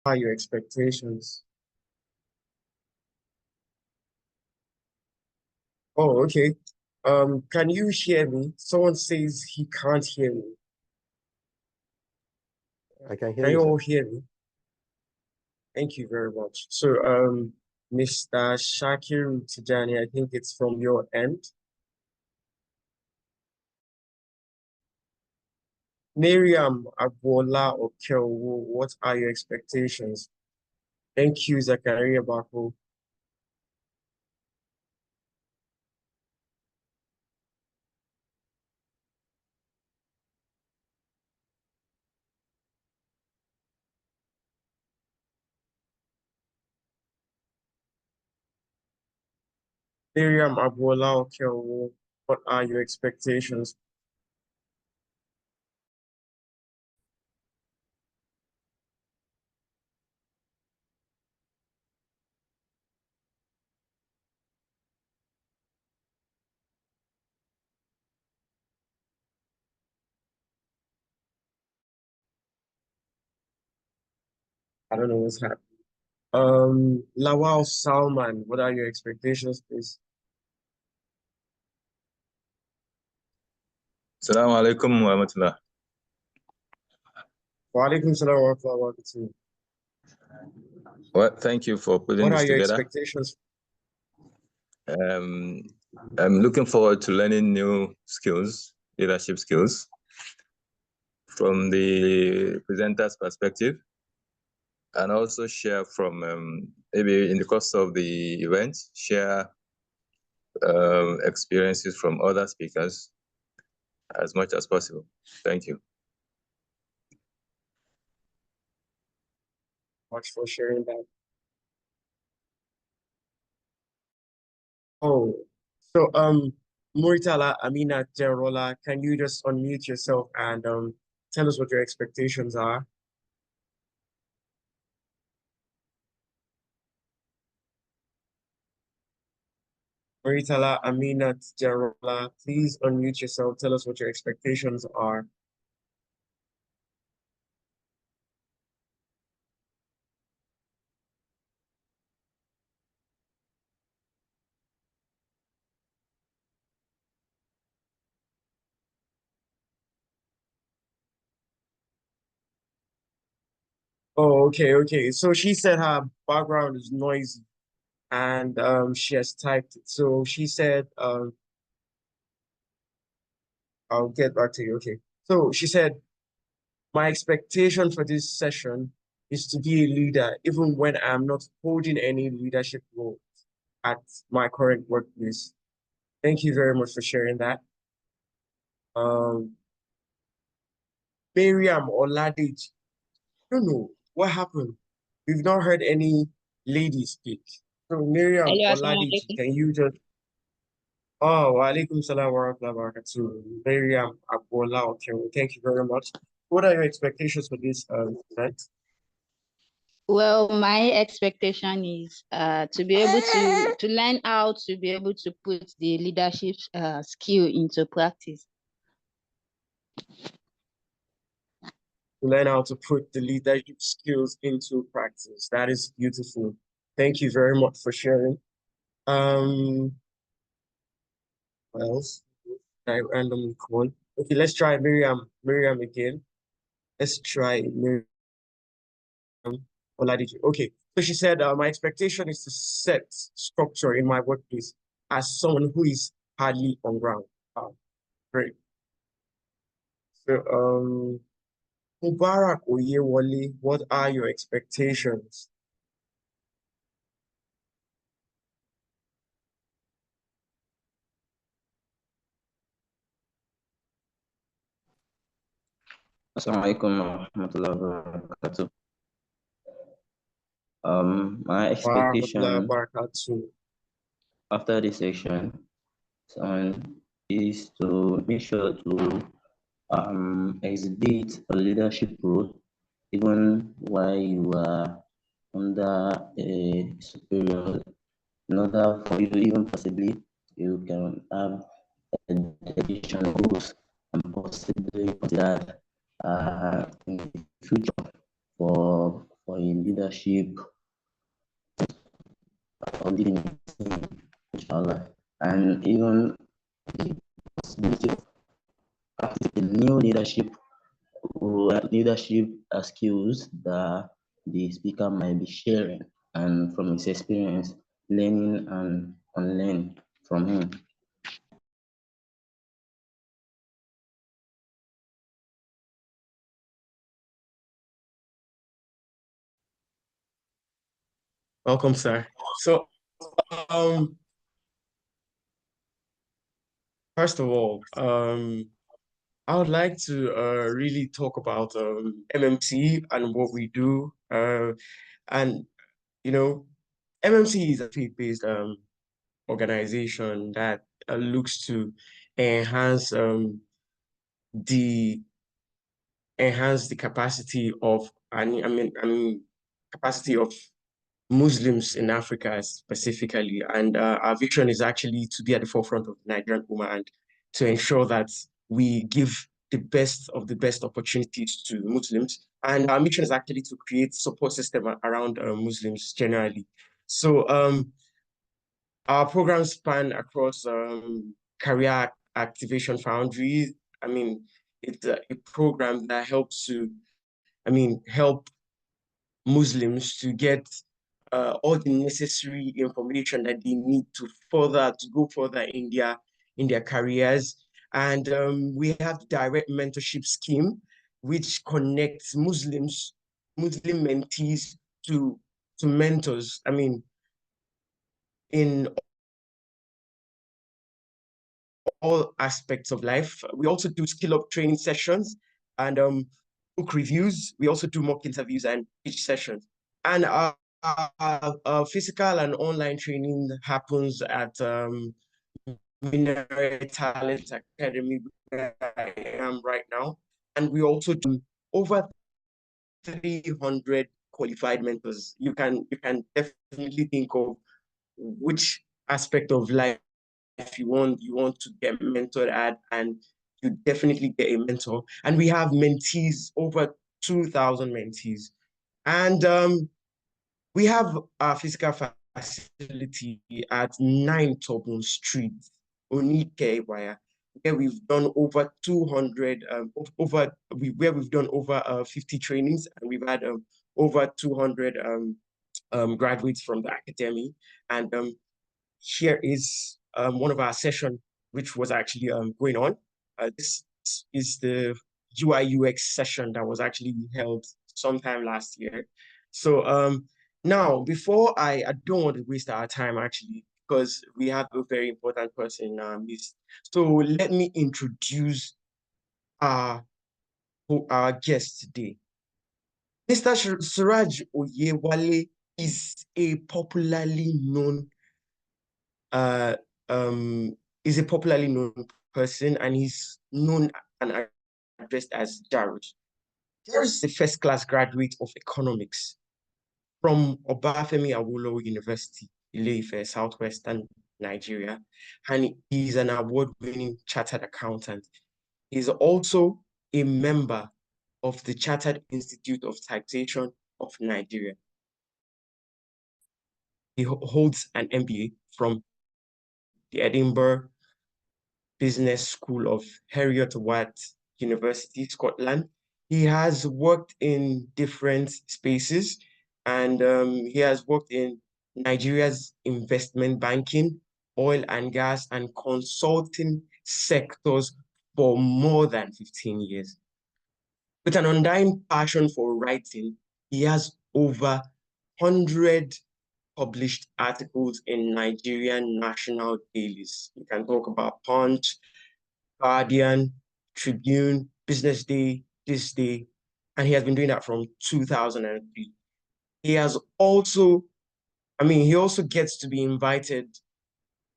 are your expectations? Oh, okay. Can you hear me? Someone says he can't hear me. I can hear Can you, you sir. all hear me? Thank you very much. So, Mr. Shakir Tijani, I think it's from your end. Miriam Agbola Okelwo, what are your expectations? Thank you, Zakaria Bako. Miriam Agbola Okelwo, what are your expectations? I don't know what's happening. Lawal Salman, what are your expectations, please? Assalamu alaikum wa rahmatullah. Wa alaikum salam wa rahmatullahi wa barakatuh. Well, thank you for putting What this are your together. expectations? I'm looking forward to learning new skills, leadership skills, from the presenter's perspective, and also share from maybe in the course of the event, share experiences from other speakers as much as possible. Thank you. Much for sharing that. Oh, so Muritala Amina Jerola, can you just unmute yourself and tell us what your expectations are? Muritala Amina Jerola, please unmute yourself. Tell us what your expectations are. Oh, okay. So she said her background is noisy and she has typed it. So she said, I'll get back to you. Okay. So she said, my expectation for this session is to be a leader, even when I'm not holding any leadership role at my current workplace. Thank you very much for sharing that. Miriam Oladej, I don't know what happened. We've not heard any ladies speak. So Miriam Oladej, can you just Oh, wa alaikum salam wa rahmatullahi wa barakatuh. Miriam Agbola, okay, well, thank you very much. What are your expectations for this event? Well, my expectation is to be able to learn how to be able to put the leadership skill into practice. To learn how to put the leadership skills into practice. That is beautiful. Thank you very much for sharing. What else? I randomly call. Okay, let's try Miriam again. Let's try Miriam Oladiji. Okay, so she said, my expectation is to set structure in my workplace as someone who is hardly on ground. Great. So, Mubarak Oyewole, what are your expectations? Assalamualaikum warahmatullahi wabarakatuh. My expectation after this section is to make sure to exhibit a leadership role even while you are under a superior, in order for you to even possibly you can have additional goals and possibly consider in the future for a leadership leadership or leading a team, inshallah, and even the possibility of practicing new leadership skills that the speaker might be sharing, and from his experience, learning and unlearning from him. Welcome, sir. So, first of all, I would like to really talk about MMC and what we do. And you know, MMC is a faith-based organization that looks to enhance the capacity of capacity of Muslims in Africa specifically. And our vision is actually to be at the forefront of the Nigerian Ummah and to ensure that we give the best of the best opportunities to Muslims. And our mission is actually to create support system around Muslims generally. So our programs span across career activation foundries. I mean, it's a program that helps to, help Muslims to get all the necessary information that they need to go further in their careers. And we have the direct mentorship scheme, which connects Muslim mentees to mentors. I mean, in all aspects of life. We also do skill up training sessions and book reviews. We also do mock interviews and pitch sessions. And our physical and online training happens at Mineral Talent Academy, where I am right now. And we also do over 300 qualified mentors. You can definitely think of which aspect of life you want to get mentored at, and you definitely get a mentor. And we have mentees, over 2,000 mentees. And we have our physical facility at 9 Tobun Street, Onike, where we've done over 200, where we've done over 50 trainings, and we've had over 200 graduates from the academy. And here is one of our sessions, which was actually going on. This is the UI UX session that was actually held sometime last year. So now, before I don't want to waste our time actually, because we have a very important person in our midst. So let me introduce our guest today. Mr. Suraj Oyewale is a popularly known uh, is a popularly known person, and he's known and addressed as Jarus. Jarus is a first-class graduate of economics from Obafemi Awolowo University, Ile-Ife, Southwestern Nigeria, and he's an award-winning chartered accountant. He's also a member of the Chartered Institute of Taxation of Nigeria. He holds an MBA from the Edinburgh Business School of Heriot-Watt University, Scotland. He has worked in different spaces, and he has worked in Nigeria's investment banking, oil and gas, and consulting sectors for more than 15 years. With an undying passion for writing, he has over 100 published articles in Nigerian national dailies. You can talk about Punch, Guardian, Tribune, Business Day, This Day, and he has been doing that from 2003. He has also, he also gets to be invited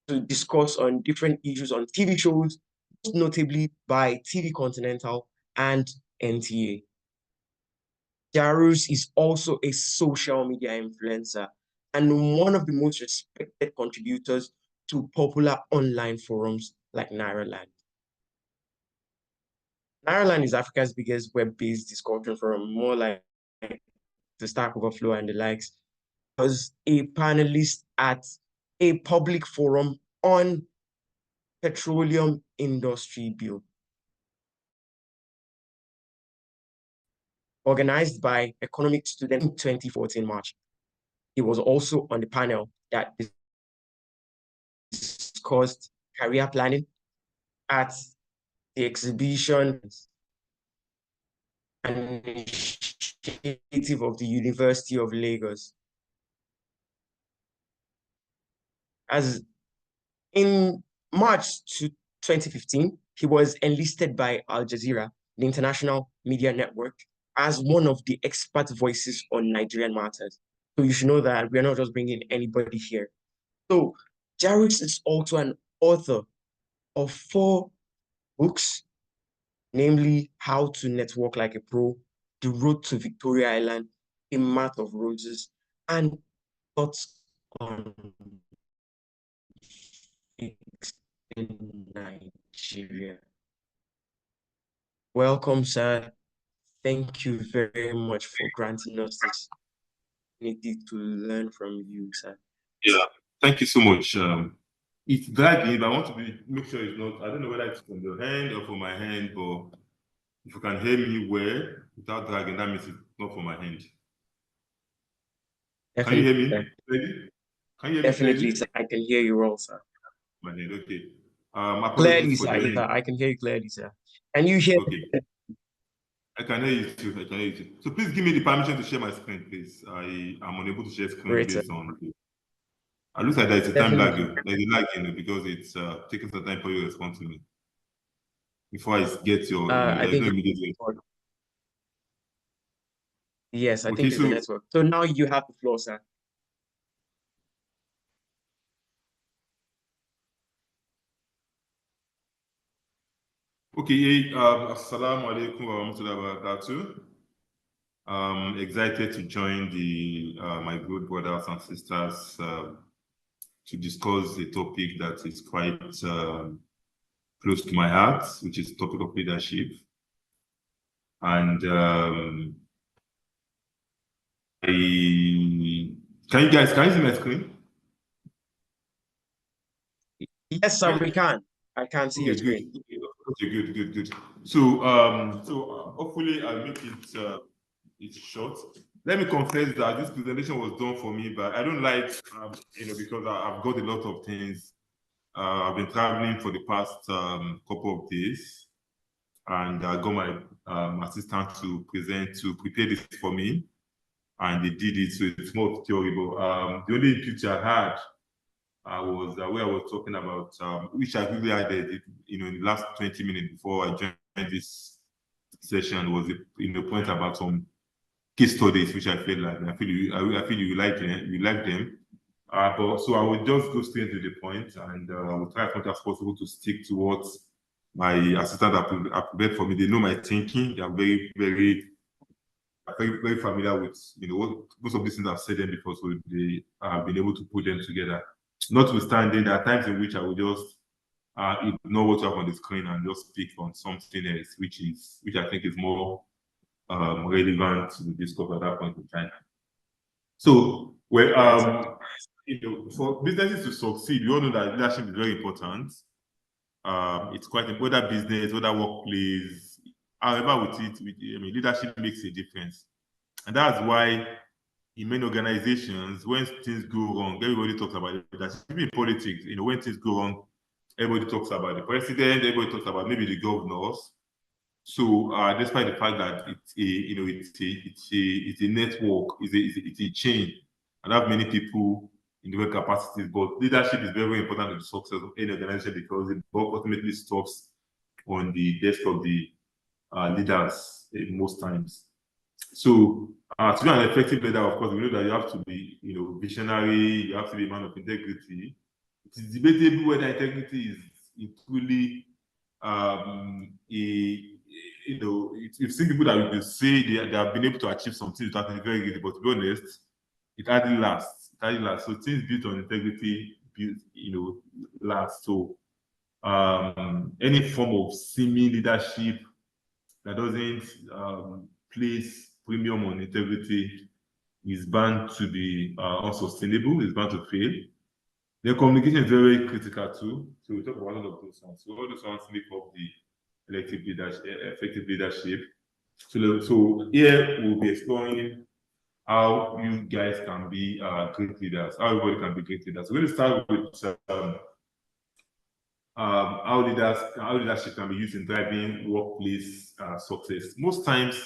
to discuss on different issues on TV shows, most notably by TV Continental and MTA. Jarus is also a social media influencer and one of the most respected contributors to popular online forums like Nairaland. Nairaland is Africa's biggest web-based discussion forum, more like to Stack Overflow and the likes, was a panelist at a public forum on petroleum industry bill, organized by economic students in 2014 March. He was also on the panel that discussed career planning at the exhibition and initiative of the University of Lagos. As in March 2015, he was enlisted by Al Jazeera, the international media network, as one of the expert voices on Nigerian matters. So you should know that we're not just bringing anybody here. So Jarus is also an author of 4 books, namely How to Network Like a Pro, The Road to Victoria Island, A Math of Roses, and Thoughts on in Nigeria. Welcome, sir. Thank you very much for granting us this opportunity to learn from you, sir. Yeah, thank you so much. It's dragging, but I want to make sure it's not, I don't know whether it's from your hand or from my hand, but if you can hear me well without dragging, that means it's not from my hand. Definitely, can you hear me? sir. Clearly? Can you hear Definitely, me? sir. I can hear you well, sir. My hand, okay. Clearly, Apologies for sir. joining. Yeah, I can hear you clearly, sir. Can you hear Okay. I can hear you too. I can hear you too. So please give me the permission to share my screen, please. I am unable to share screen based on. It looks like there's a time lag. There's a lag, because it's taking some time for you to respond to me. Before I get your, I think no immediate. Yes, I think it's the network. So now you have the floor, sir. Okay, assalamu alaikum wa rahmatullahi wa barakatuh. Excited to join the my good brothers and sisters to discuss a topic that is quite close to my heart, which is the topic of leadership. And can you see my screen? Yes, sir, we can. I can see your screen. Okay, good. So, hopefully I'll make it it's short. Let me confess that this presentation was done for me, but I don't like, because I've got a lot of things. I've been traveling for the past couple of days, and I got my assistant to prepare this for me, and they did it, so it's more theory. But the only picture I had was where I was talking about, which I really added, in the last 20 minutes before I joined this session, was the point about some case studies, which I feel you like them. You like them. But so I will just go straight to the point, and I will try as much as possible to stick to what my assistant have prepared for me. They know my thinking. They are very, very, very, very familiar with what most of these things I've said them before, so they have been able to put them together. Notwithstanding, there are times in which I will just ignore what you have on the screen and just speak on something else, which I think is more relevant to discuss at that point in time. So, for businesses to succeed, we all know that leadership is very important. It's quite important, whether business, whether workplace, however leadership makes a difference. And that's why in many organizations, when things go wrong, everybody talks about leadership. Even in politics, when things go wrong, everybody talks about the president, everybody talks about maybe the governors. So, despite the fact that it's a network, it's a chain, and have many people in different capacities, but leadership is very, very important to the success of any organization, because it ultimately stops on the desk of the leaders most times. So, to be an effective leader, of course, we know that you have to be, visionary. You have to be a man of integrity. It is debatable whether integrity is truly you've seen people that you say they have been able to achieve something without being very easy, but to be honest, it hardly lasts. So things built on integrity last. So any form of seeming leadership that doesn't place premium on integrity is bound to be unsustainable, is bound to fail. Then communication is very, very critical too. So we talk about all of those ones. So all those ones make up the effective leadership. So here we'll be exploring how you guys can be great leaders, how everybody can be great leaders. We're going to start with how leadership can be used in driving workplace success. Most times,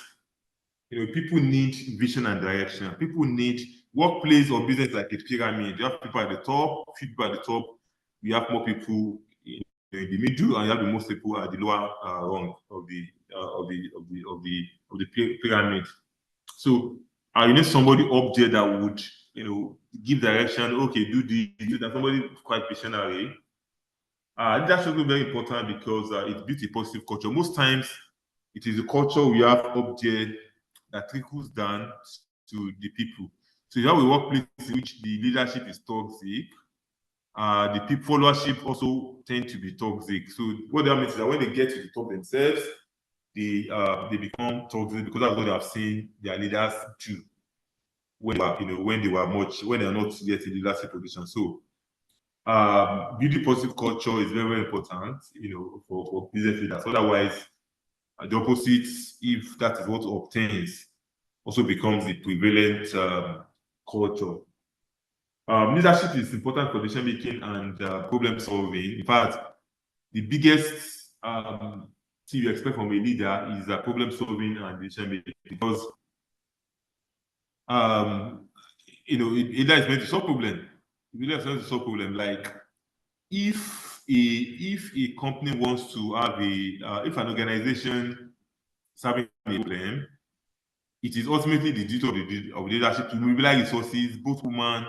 people need vision and direction. People need workplace or business like a pyramid. You have people at the top, few people at the top. You have more people in the middle, and you have the most people at the lower rung of the pyramid. So you need somebody up there that would, give direction. Okay, do this, do that. Somebody quite visionary. Leadership is very important because it builds a positive culture. Most times, it is the culture we have up there that trickles down to the people. So you have a workplace in which the leadership is toxic. The people followership also tend to be toxic. So what that means is that when they get to the top themselves, they become toxic because that's what they have seen their leaders do when they are not yet in leadership position. So building positive culture is very, very important, for business leaders. Otherwise, the opposite, if that is what obtains, also becomes the prevalent culture. Leadership is important for decision making and problem solving. In fact, the biggest thing you expect from a leader is problem solving and decision making, because leader is meant to solve problem. Leader is meant to solve problem. Like if a company wants to have if an organization is having a problem, it is ultimately the duty of leadership to mobilize resources, both human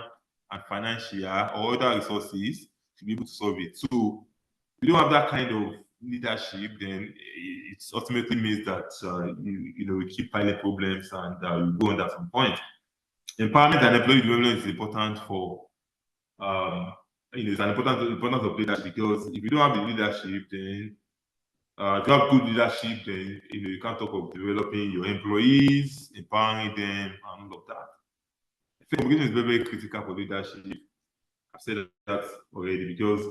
and financial, or other resources, to be able to solve it. So if you don't have that kind of leadership, then it ultimately means that you keep piling problems and you go under some point. Empowerment and employee development is important for it's an importance of leadership, because if you don't have the leadership, then if you have good leadership, then you can't talk of developing your employees, empowering them, and all of that. I think communication is very, very critical for leadership. I've said that already, because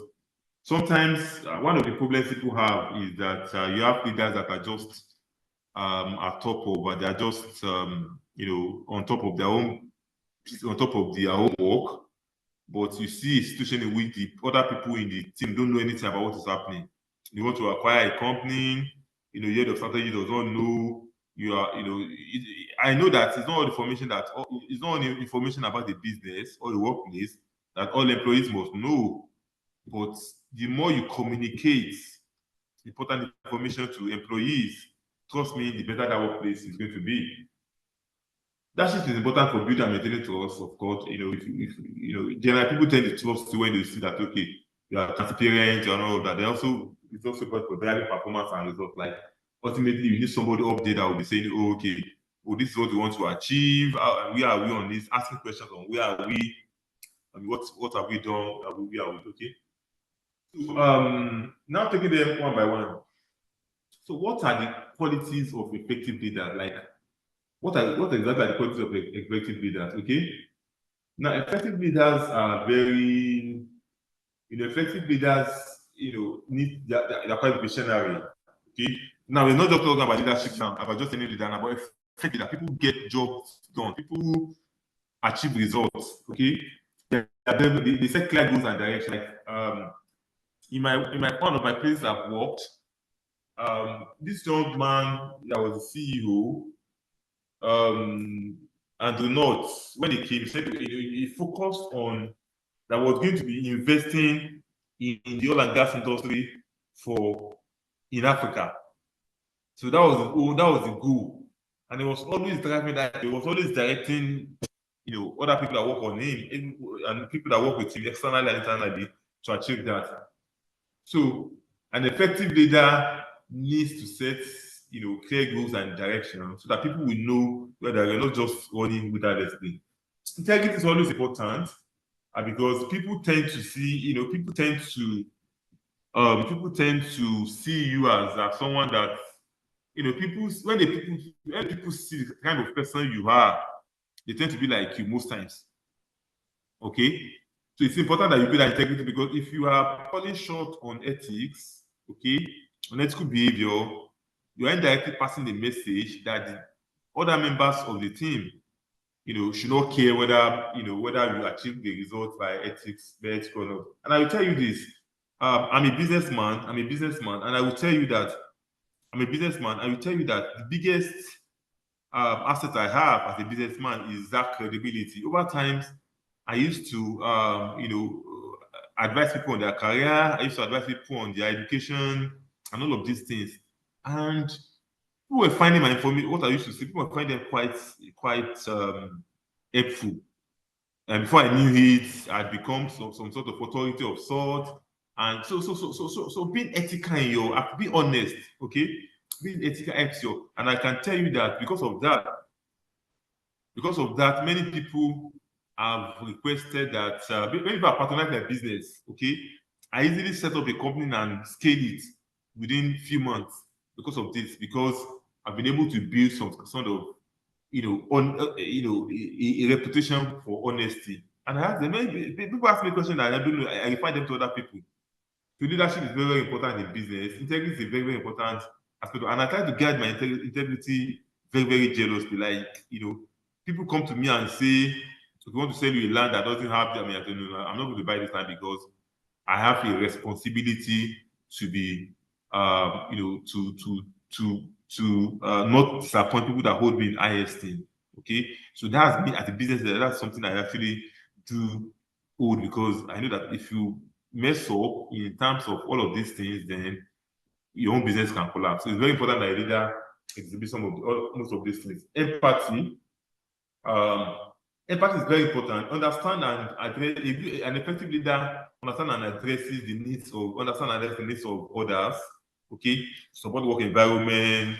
sometimes one of the problems people have is that you have leaders that are just at top of, but they are just on top of their own work. But you see a situation in which the other people in the team don't know anything about what is happening. You want to acquire a company, you hear the strategy, does not know. I know that it's not all information it's not only information about the business or the workplace that all employees must know. But the more you communicate important information to employees, trust me, the better that workplace is going to be. That shit is important for building and maintaining trust, of course. Generally people tend to trust you when they see that, okay, you are transparent and all of that. It's also good for driving performance and results. Like ultimately, you need somebody up there that will be saying, oh, okay, this is what we want to achieve. Where are we on this? Asking questions on where are we? What have we done? Where are we? Okay. So, now taking them one by one. So, what are the qualities of effective leaders? Like, what exactly are the qualities of effective leaders? Okay. Now, effective leaders are very, effective leaders, they're quite visionary. Okay. Now, we're not just talking about leadership now, about just any leader, about effective leader. People get jobs done. People achieve results. Okay. They set clear goals and direction. Like, in one of my places I've worked, this young man that was the CEO, and do not, when he came, he said he focused on that was going to be investing in the oil and gas industry in Africa. So that was the goal, and he was always driving that. He was always directing, other people that work on him and people that work with him externally and internally to achieve that. So an effective leader needs to set clear goals and direction so that people will know whether you're not just running without destiny. Integrity is always important because people tend to see, people tend to see you as someone that, when people see the kind of person you are, they tend to be like you most times. Okay, so it's important that you build that integrity, because if you are falling short on ethics, okay, on ethical behavior, you're indirectly passing the message that the other members of the team, should not care whether you achieve the result by ethics or not. And I will tell you this: I'm a businessman, and I will tell you that the biggest asset I have as a businessman is that credibility. Over time, I used to, advise people on their career. I used to advise people on their education and all of these things. And people were finding my information. What I used to say, people were finding them quite helpful. And before I knew it, I'd become some sort of authority of sort. And so being ethical in your, be honest, okay? Being ethical helps you. And I can tell you that because of that, many people have requested that when people are patronizing their business, okay, I easily set up a company and scale it within a few months because of this, because I've been able to build some sort of, a reputation for honesty. And I ask them, people ask me questions that I don't know, I refer them to other people. So leadership is very, very important in business. Integrity is very, very important aspect. And I try to guide my integrity very, very jealously. Like, people come to me and say, if you want to sell you a land that doesn't have, I don't know, I'm not going to buy this land because I have a responsibility to be, to not disappoint people that hold me in high esteem. Okay, so that's me as a business leader. That's something I actually do hold, because I know that if you mess up in terms of all of these things, then your own business can collapse. So it's very important that a leader exhibit most of these things. Empathy. Empathy is very important. Understand and address. An effective leader understand and addresses the needs of others. Okay, support work environment.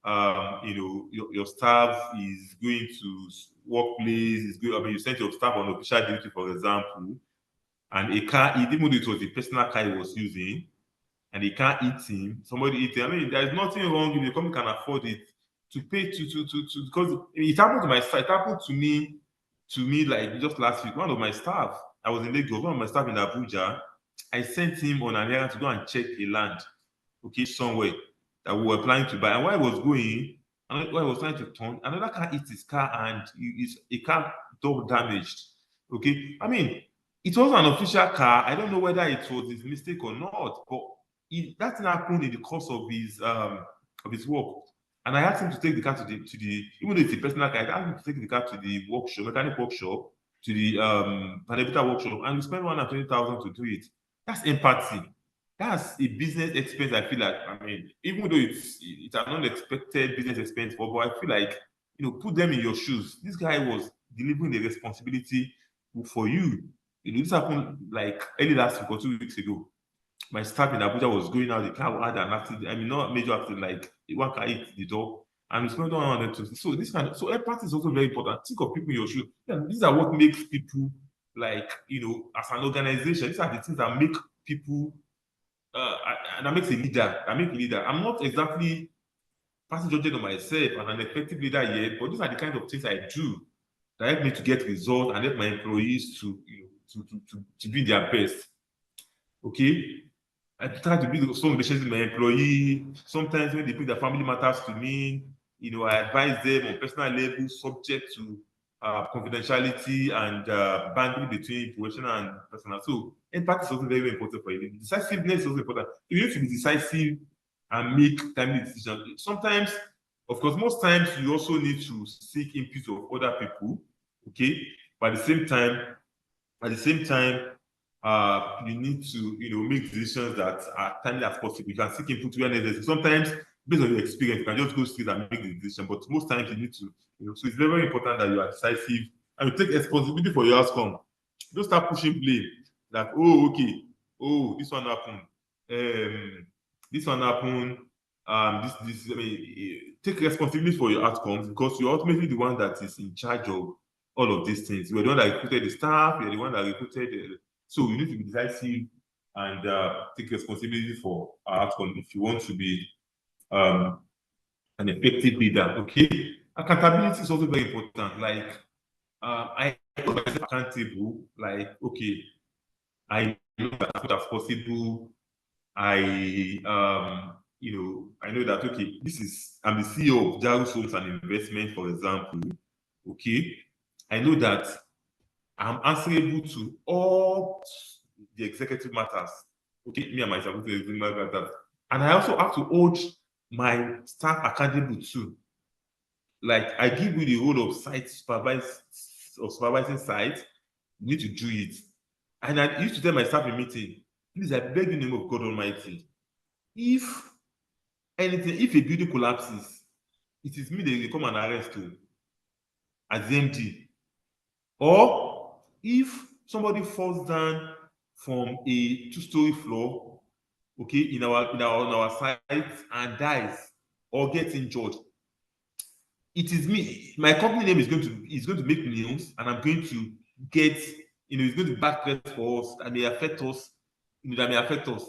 Your staff is going to workplace. Is going. I mean, you sent your staff on official duty, for example, and a car, even though it was a personal car he was using, and he can't eat him, somebody eat him. I mean, there's nothing wrong if the company can afford it to pay to because it happened to my staff. It happened to me like just last week. One of my staff, I was in Lagos, one of my staff in Abuja, I sent him on an errand to go and check a land, okay, somewhere that we were planning to buy. And while I was going, and while I was trying to turn, another car hit his car, and it's a car door damaged. Okay, I mean, it was an official car. I don't know whether it was his mistake or not, but that thing happened in the course of his work. And I asked him to take the car to the even though it's a personal car, I asked him to take the car to the workshop, mechanic workshop, to the Panebita workshop, and we spent 120,000 to do it. That's empathy. That's a business expense. I feel like, I mean, even though it's an unexpected business expense, but I feel like, put them in your shoes. This guy was delivering the responsibility for you. This happened like early last week or 2 weeks ago. My staff in Abuja was going out, the car had an accident. I mean, not major accident, like one car hit the door, and we spent 120. So empathy is also very important. Think of people in your shoes. Yeah, these are what makes people, like, as an organization, these are the things that make people and that makes a leader. I'm not exactly passing judgment on myself and an effective leader yet, but these are the kind of things I do that help me to get results and help my employees to be their best. Okay, I try to build strong relationships with my employee. Sometimes when they bring their family matters to me, I advise them on personal level, subject to confidentiality and boundary between professional and personal. So empathy is also very, very important for you. Decisiveness is also important. You need to be decisive and make timely decisions. Sometimes, of course, most times you also need to seek input of other people. Okay, but at the same time, you need to make decisions that are timely as possible. You can seek input where necessary. Sometimes, based on your experience, you can just go straight and make the decision. But most times, you need to, so it's very, very important that you are decisive and you take responsibility for your outcome. Don't start pushing blame. Like, oh, okay, oh, this one happened. This one happened. This. I mean, take responsibility for your outcomes, because you're ultimately the one that is in charge of all of these things. You're the one that recruited the staff. You're the one that recruited. So you need to be decisive and take responsibility for our outcome if you want to be an effective leader. Okay, accountability is also very important. Like, I hold myself accountable. Like, okay, I know that as much as possible. I I know that okay, I'm the CEO of Jarus Homes and Investment, for example. Okay, I know that I'm answerable to all the executive matters. Okay, me and my executive matters, and I also have to hold my staff accountable too. Like I give you the role of supervising site, you need to do it. And I used to tell my staff in meeting, please, I beg you in the name of God Almighty, if if a building collapses, it is me they come and arrest you as the MD. Or if somebody falls down from a two-story floor, okay, in our site and dies or gets injured, it is me. My company name is going to make news, and I'm going to get, it's going to backlash for us that may affect us, that may affect us.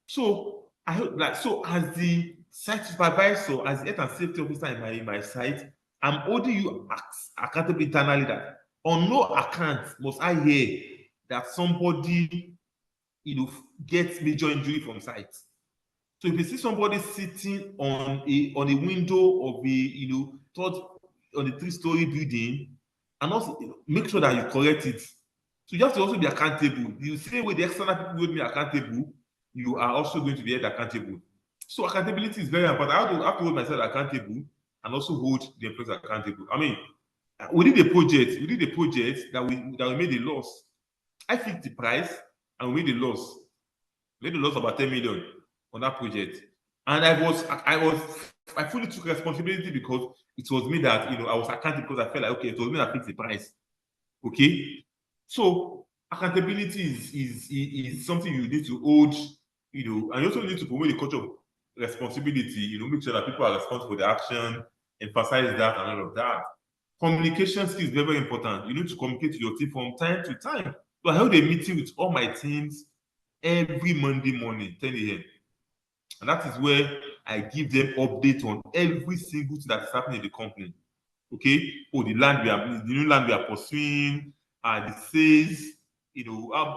So I hope like so as the site supervisor, as the health and safety officer in my site, I'm holding you accountable internally that on no account must I hear that somebody gets major injury from site. So if you see somebody sitting on a window of third on the three-story building, and also make sure that you correct it. So you have to also be accountable. The same way the external people hold me accountable, you are also going to be held accountable. So accountability is very important. I have to hold myself accountable and also hold the employees accountable. I mean, we did a project that we made a loss. I fixed the price and we made a loss. Made a loss of about 10 million on that project. And I fully took responsibility because it was me that I was accountable because I felt like okay, it was me that fixed the price. Okay. So accountability is something you need to hold, and you also need to promote the culture of responsibility, make sure that people are responsible for the action, emphasize that and all of that. Communication skills is very, very important. You need to communicate to your team from time to time. So I held a meeting with all my teams every Monday morning, 10 a.m. And that is where I give them updates on every single thing that is happening in the company. Okay, the new land we are pursuing, the sales, we have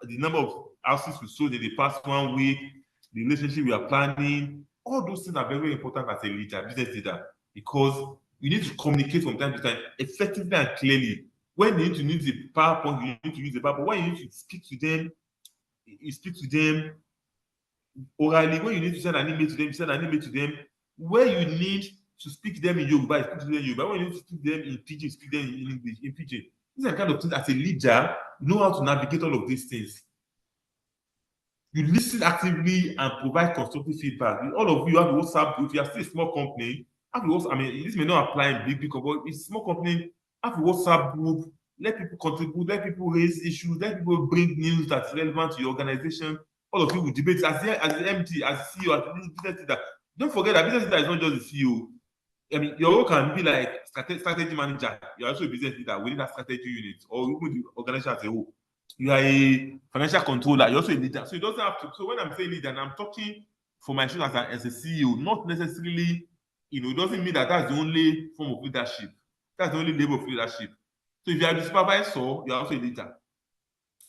the number of houses we sold in the past 1 week, the relationship we are planning. All those things are very, very important as a leader, business leader, because you need to communicate from time to time effectively and clearly. When you need to use the PowerPoint, you need to use the PowerPoint. When you need to speak to them, you speak to them orally. When you need to send an email to them, you send an email to them. Where you need to speak to them in Yoruba, you speak to them in Yoruba. When you need to speak to them in Pidgin, you speak to them in English, in Pidgin. These are the kind of things as a leader, you know how to navigate all of these things. You listen actively and provide constructive feedback. All of you have a WhatsApp group. If you are still a small company, have a WhatsApp. I mean, this may not apply in big company, but it's a small company, have a WhatsApp group. Let people contribute, let people raise issues, let people bring news that's relevant to your organization. All of you will debate as the MD, as the CEO, as the business leader. Don't forget that business leader is not just the CEO. I mean, your role can be like strategy manager. You're also a business leader within that strategy unit, or even the organization as a whole. You are a financial controller. You're also a leader. So it doesn't have to. So when I'm saying leader, and I'm talking for myself as a CEO, not necessarily, it doesn't mean that that's the only form of leadership. That's the only level of leadership. So if you are the supervisor, you're also a leader.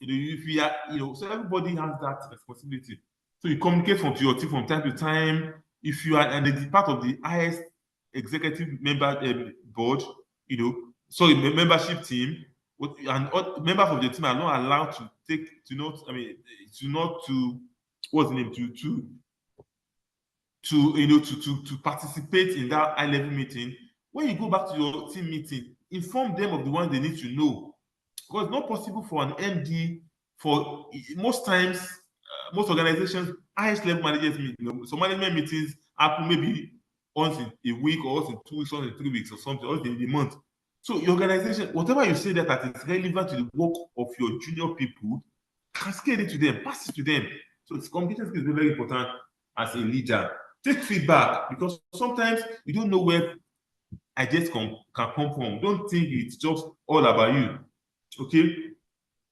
If you are, so everybody has that responsibility. So you communicate to your team from time to time. If you are and part of the highest executive board, membership team, and members of the team are not allowed to participate in that high level meeting. When you go back to your team meeting, inform them of the ones they need to know, because it's not possible for an MD, for most times, most organizations, highest level managers meet, so management meetings happen maybe once in a week, or once in 2 weeks, once in 3 weeks, or something, once in a month. So your organization, whatever you say that is relevant to the work of your junior people, cascade it to them, pass it to them. So communication skills is very, very important as a leader. Take feedback, because sometimes you don't know where ideas can come from. Don't think it's just all about you. Okay,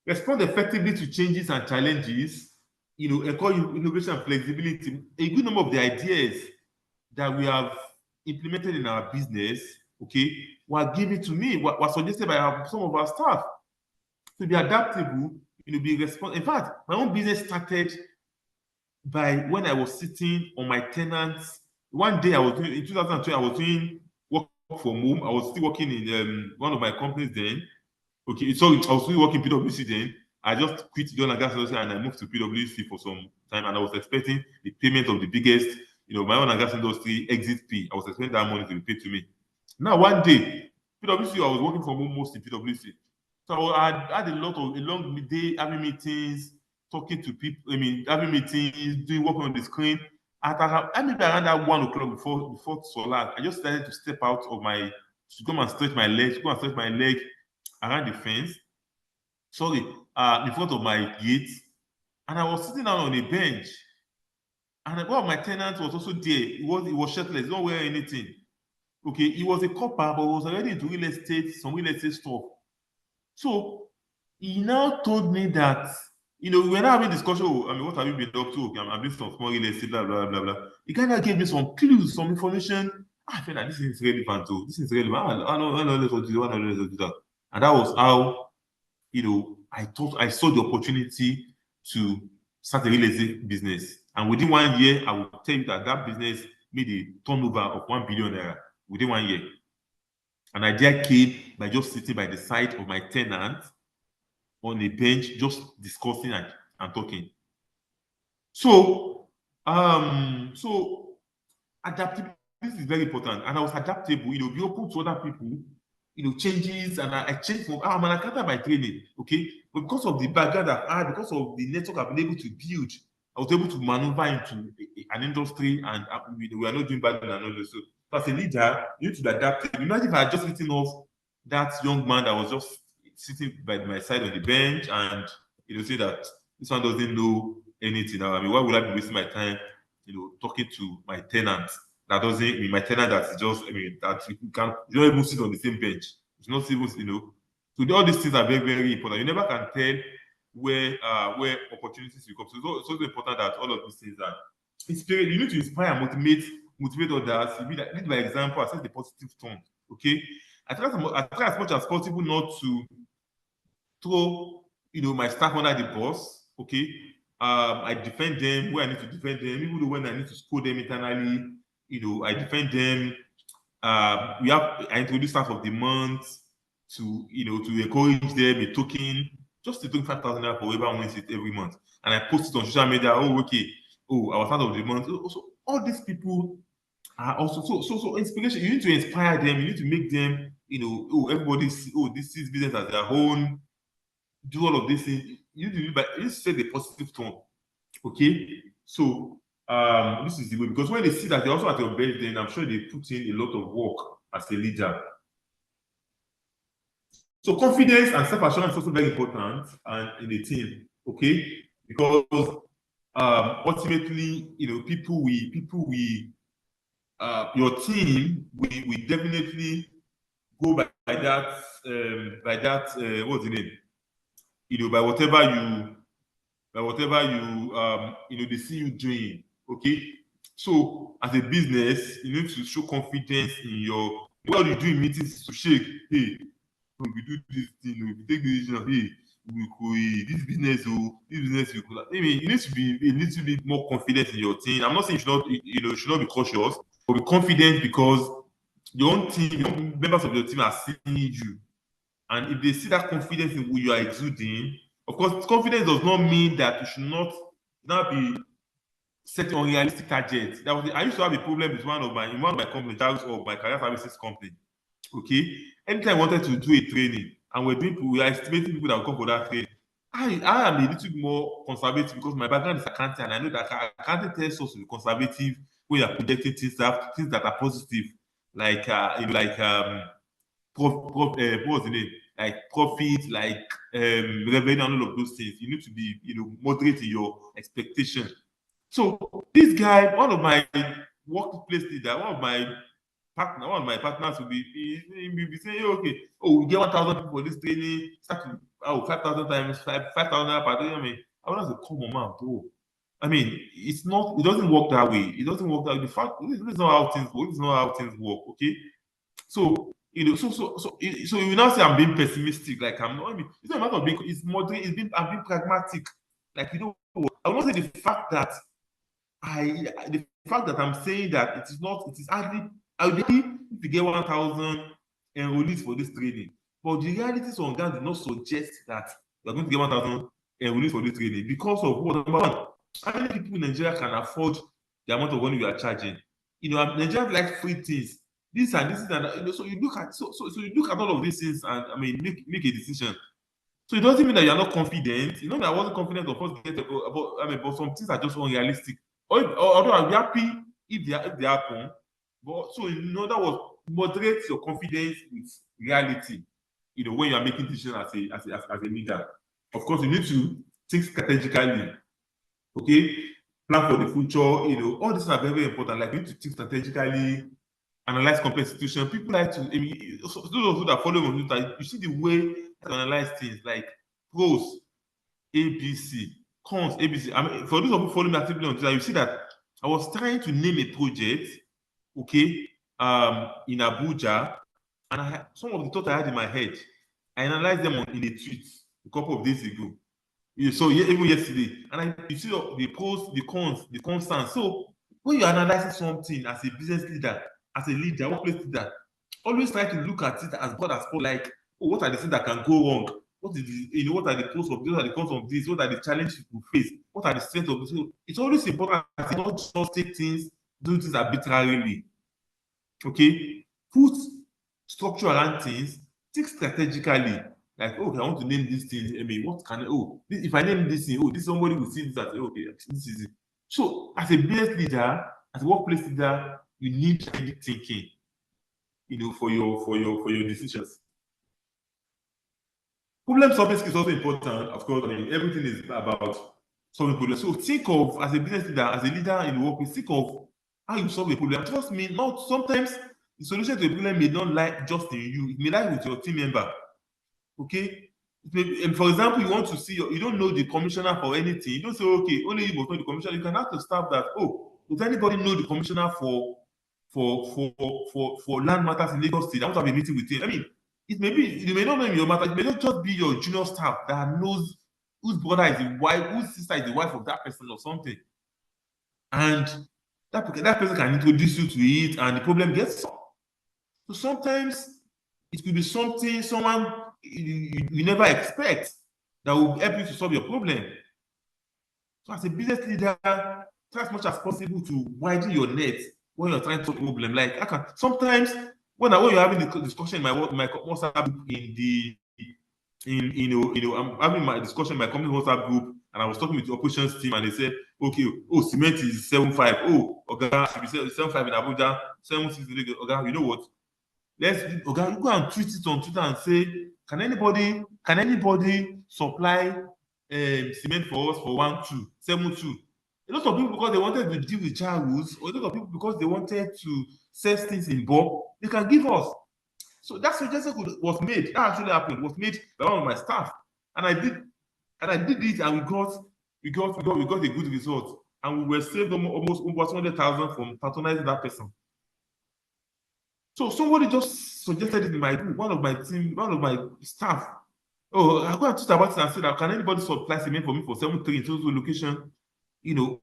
respond effectively to changes and challenges. Encourage innovation and flexibility. A good number of the ideas that we have implemented in our business, okay, were given to me, were suggested by some of our staff to be adaptable, be responsible. In fact, my own business started by when I was sitting on my tenants. One day I was doing, in 2020, I was doing work from home. I was still working in one of my companies then. Okay, so I was still working PwC then. I just quit the oil and gas industry and I moved to PwC for some time, and I was expecting the payment of the biggest, my oil and gas industry exit fee. I was expecting that money to be paid to me. Now, one day, PwC, I was working from home most in PwC. So I had a long day having meetings, talking to people, having meetings, doing work on the screen. Maybe around that 1 o'clock before Solar, I just started to step out of to come and stretch my legs, around the fence, in front of my gate, and I was sitting down on a bench, and one of my tenants was also there. He was shirtless, not wearing anything. Okay, he was a copper, but was already into some real estate stuff. So he now told me that, we were now having discussion. What have you been up to? Okay, I'm doing some small real estate, blah blah blah blah. He kind of gave me some clues, some information. I felt like this is relevant too. This is relevant. I know let's do that. And that was how, I saw the opportunity to start a real estate business. And within 1 year, I will tell you that business made a turnover of 1 billion naira within 1 year. An idea came by just sitting by the side of my tenant on a bench, just discussing and talking. So, adaptability is very important. And I was adaptable, be open to other people, changes, and I changed from, I'm an accountant by training, okay? But because of the background I've had, because of the network I've been able to build, I was able to maneuver into an industry, and we are not doing bad than others. So as a leader, you need to be adaptable. Imagine if I had just written off that young man that was just sitting by my side on the bench and, say that this one doesn't know anything. Why would I be wasting my time, talking to my tenant? That doesn't mean my tenant that is just, that you don't even sit on the same bench. It's not even, So all these things are very, very important. You never can tell where opportunities will come. So it's also important that all of these things are inspired. You need to inspire and motivate others. You lead by example, assess the positive tone. Okay. I try as much as possible not to throw, my staff under the bus. Okay. I defend them where I need to defend them, even though when I need to scold them internally, I defend them. I introduce staff of the month to, to encourage them a token, just to do 5,000 naira for whoever wins it every month. And I post it on social media. Oh, okay. Oh, our staff of the month. So all these people are also so inspiration. You need to inspire them. You need to make them, everybody see, this is business as their own. Do all of these things. You need to set the positive tone. Okay. So this is the way, because when they see that they're also at your best, then I'm sure they put in a lot of work as a leader. So confidence and self-assurance is also very important in a team, okay? Because ultimately, people your team we definitely go by that what's the name? By whatever you they see you doing. Okay, so as a business, you need to show confidence in your what you do in meetings to shake. Hey, we do this thing, we take this decision. Hey, this business, you could. You need to be a little bit more confident in your team. I'm not saying you should not be cautious, but be confident, because your own team, members of your team are seeing you. And if they see that confidence in who you are exuding, of course, confidence does not mean that you should not be setting unrealistic targets. I used to have a problem with one of my companies, Jarus Homes, my career services company. Okay, anytime I wanted to do a training, and we are estimating people that will come for that training, I am a little bit more conservative, because my background is accounting, and I know that accounting tends us to be conservative when you are projecting things that are positive, like what's the name? Like profit, like revenue, and all of those things. You need to be, moderate in your expectation. So this guy, one of my workplace leader, one of my partners will be saying, hey, okay, we get 1,000 people for this training, start to 5,000 times 5,000 per day. I want to say, come on, man, bro. It doesn't work that way. It doesn't work that way. The fact, this is not how things work. This is not how things work, okay? So so you now say I'm being pessimistic, like I'm not. I mean, it's not a matter of being. It's moderate. I'm being pragmatic. Like, you know, I will not say the fact that I'm saying that it is not. It is hardly. I would be happy if you get 1,000 enrollees for this training, but the realities on ground do not suggest that you are going to get 1,000 enrollees for this training because of what? Number one, how many people in Nigeria can afford the amount of money you are charging? You know, Nigeria like free things. This and this and that. You know, so you look at you look at all of these things and I mean make a decision. So it doesn't mean that you're not confident. You know that I wasn't confident of course but some things are just unrealistic. Although I'll be happy if they happen. But so in other words, moderate your confidence with reality. You know, when you are making decisions as a leader. Of course, you need to think strategically. Okay, plan for the future. You know, all these are very, very important. Like you need to think strategically, analyze complex situations. People like to, I mean, those of you that follow on Twitter, you see the way to analyze things like pros, ABC, cons, ABC. I mean, for those of you following me actively on Twitter, you see that I was trying to name a project, okay, in Abuja, and some of the thoughts I had in my head, I analyzed them in a tweet a couple of days ago. So even yesterday, and you see the pros, the cons, the concerns. So when you're analyzing something as a business leader, as a leader, workplace leader, always try to look at it as God has put, like, oh, what are the things that can go wrong? What is the, you know, what are the pros of this? What are the cons of this? What are the challenges you face? What are the strengths of this? So it's always important to not just take things, do things arbitrarily. Okay, put structure around things, think strategically. Like, okay, I want to name this thing. I mean, what can if I name this thing, this somebody will see this as okay, this is it. So, as a business leader, as a workplace leader, you need strategic thinking, you know, for your decisions. Problem solving is also important, of course. I mean, everything is about solving problems. So think of, as a business leader, as a leader in the workplace, think of how you solve a problem. Trust me, not sometimes the solution to a problem may not lie just in you. It may lie with your team member. Okay. And for example, you want to see you don't know the commissioner for anything. You don't say, okay, only you must know the commissioner. You can ask the staff that, does anybody know the commissioner for land matters in Lagos State? I want to have a meeting with him. I mean, it may be, you may not know your matter, it may not just be your junior staff that knows whose brother is the wife, whose sister is the wife of that person or something. And that person can introduce you to it and the problem gets solved. So sometimes it could be someone you never expect that will help you to solve your problem. So as a business leader, try as much as possible to widen your net when you're trying to solve a problem. Like sometimes when you're having the discussion in my WhatsApp group I'm having my discussion in my company WhatsApp group, and I was talking with the operations team, and they said, okay, cement is 7.5. Okay, 7.5 in Abuja, 7.6 in Lagos. Okay, you know what? You go and tweet it on Twitter and say, can anybody supply cement for us for 1.2, 7.2? A lot of people, because they wanted to deal with Jarus, or a lot of people because they wanted to sell things in bulk, they can give us. So that suggestion was made. That actually happened. Was made by one of my staff, and I did it, and we got a good result, and we were saved almost 100,000 from patronizing that person. So somebody just suggested it in my group, one of my staff. I go and tweet about it and said, can anybody supply cement for me for 7.3 in total location? You know,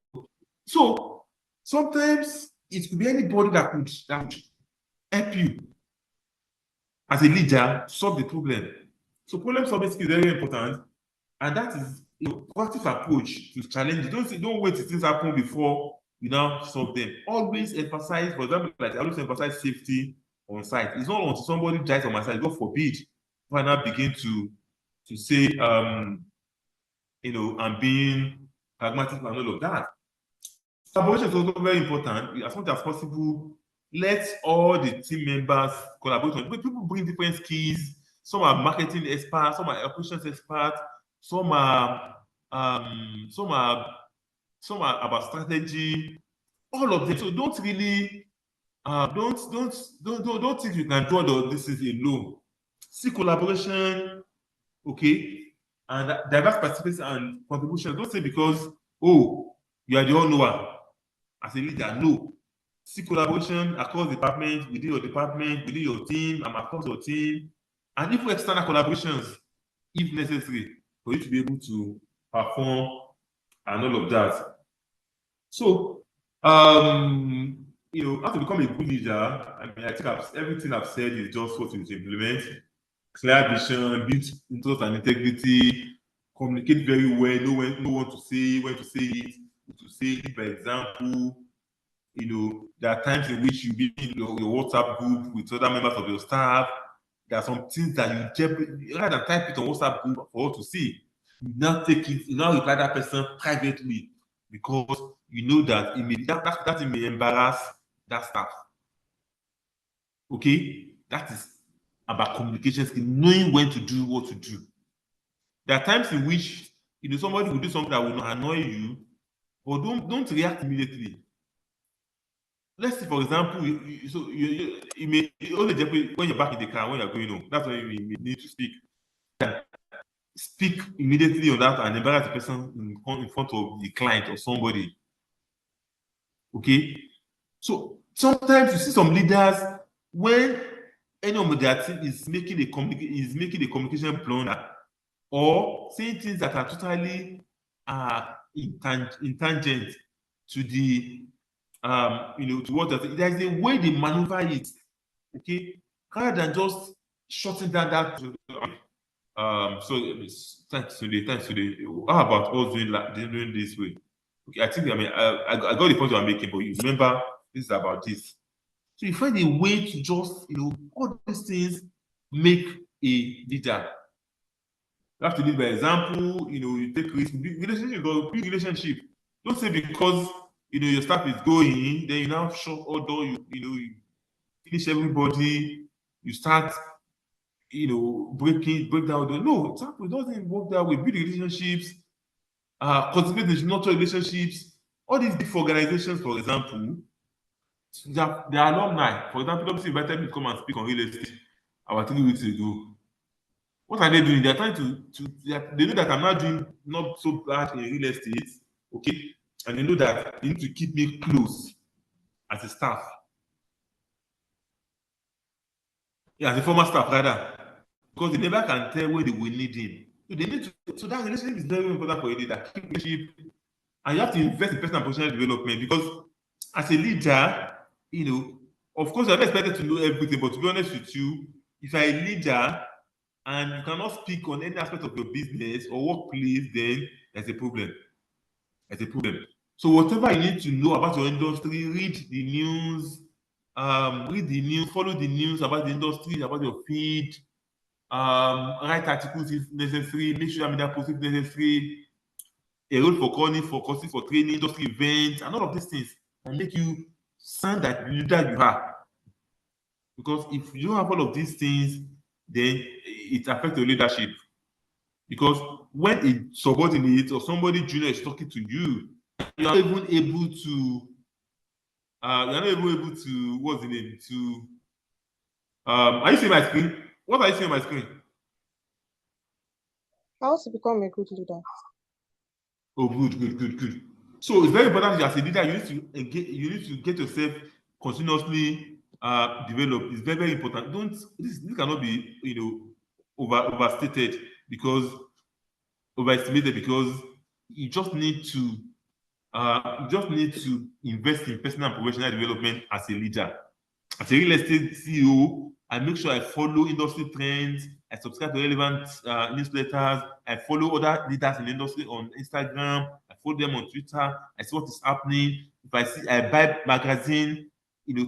so sometimes it could be anybody that could help you as a leader solve the problem. So problem solving is very important, and that is a proactive approach to challenge. Don't wait till things happen before you now solve them. Always emphasize, for example, like I always emphasize safety on site. It's not until somebody dies on my side, God forbid, when I begin to say I'm being pragmatic and all of that. Collaboration is also very important. As much as possible, let all the team members collaborate on it. People bring different skills. Some are marketing experts, some are operations experts, some are about strategy, all of them. So don't really don't think you can do all this alone. See collaboration, okay, and diverse participation and contribution. Don't say because you are the all knower as a leader. No, seek collaboration across departments, within your department, within your team, and across your team, and even external collaborations, if necessary, for you to be able to perform and all of that. So, how to become a good leader, I mean, I think everything I've said is just what you need to implement. Clear vision, build trust and integrity, communicate very well, know when to say, when to say it, to say it by example. There are times in which you be in your WhatsApp group with other members of your staff. There are some things that you rather than type it on WhatsApp group for all to see, you now take it, you now reply that person privately because you know that it may embarrass that staff. Okay, that is about communication skill, knowing when to do what to do. There are times in which somebody will do something that will not annoy you, but don't react immediately. Let's say, for example, you may only when you're back in the car when you're going home. That's when you need to speak. Speak immediately on that and embarrass the person in front of the client or somebody. Okay, so sometimes you see some leaders when any of their team is making a communication blunder or saying things that are totally intangent to the to what there is a way they maneuver it, okay, rather than just shutting down that. So thanks today. How about us doing this way? Okay, I think I got the point I'm making, but you remember this is about this. So you find a way to just all these things make a leader. You have to lead by example. You take risk. Big relationship. Don't say because your staff is going, then you now shut all door. You finish everybody. You start break down. No, example, it doesn't work that way. Build relationships. Cultivate the nurture relationships. All these big organizations, for example, their alumni. For example, WC invited me to come and speak on real estate about 3 weeks ago. What are they doing? They're trying they know that I'm not so bad in real estate, okay? And they know that they need to keep me close as a staff. Yeah, as a former staff, rather. Because they never can tell when they will need him. So that relationship is very important for a leader. Keep relationship, and you have to invest in personal and professional development because as a leader, of course, you're not expected to know everything, but to be honest with you, if you're a leader and you cannot speak on any aspect of your business or workplace, then there's a problem. There's a problem. So whatever you need to know about your industry, read the news, follow the news about the industry, about your field, write articles if necessary, make sure media posts if necessary, a role for calling, for courses, for training, industry events, and all of these things can make you sound like the leader you are. Because if you don't have all of these things, then it affects your leadership. Because when a subordinate or somebody junior is talking to you, you are not even able to what's the name? Are you seeing my screen? What are you seeing on my screen? How to become a good leader. Oh, good. So it's very important as a leader, you need to get yourself continuously developed. It's very important. This cannot be overstated because overestimated because you just need to invest in personal and professional development as a leader. As a real estate CEO, I make sure I follow industry trends. I subscribe to relevant newsletters. I follow other leaders in the industry on Instagram. I follow them on Twitter. I see what is happening. I buy magazine,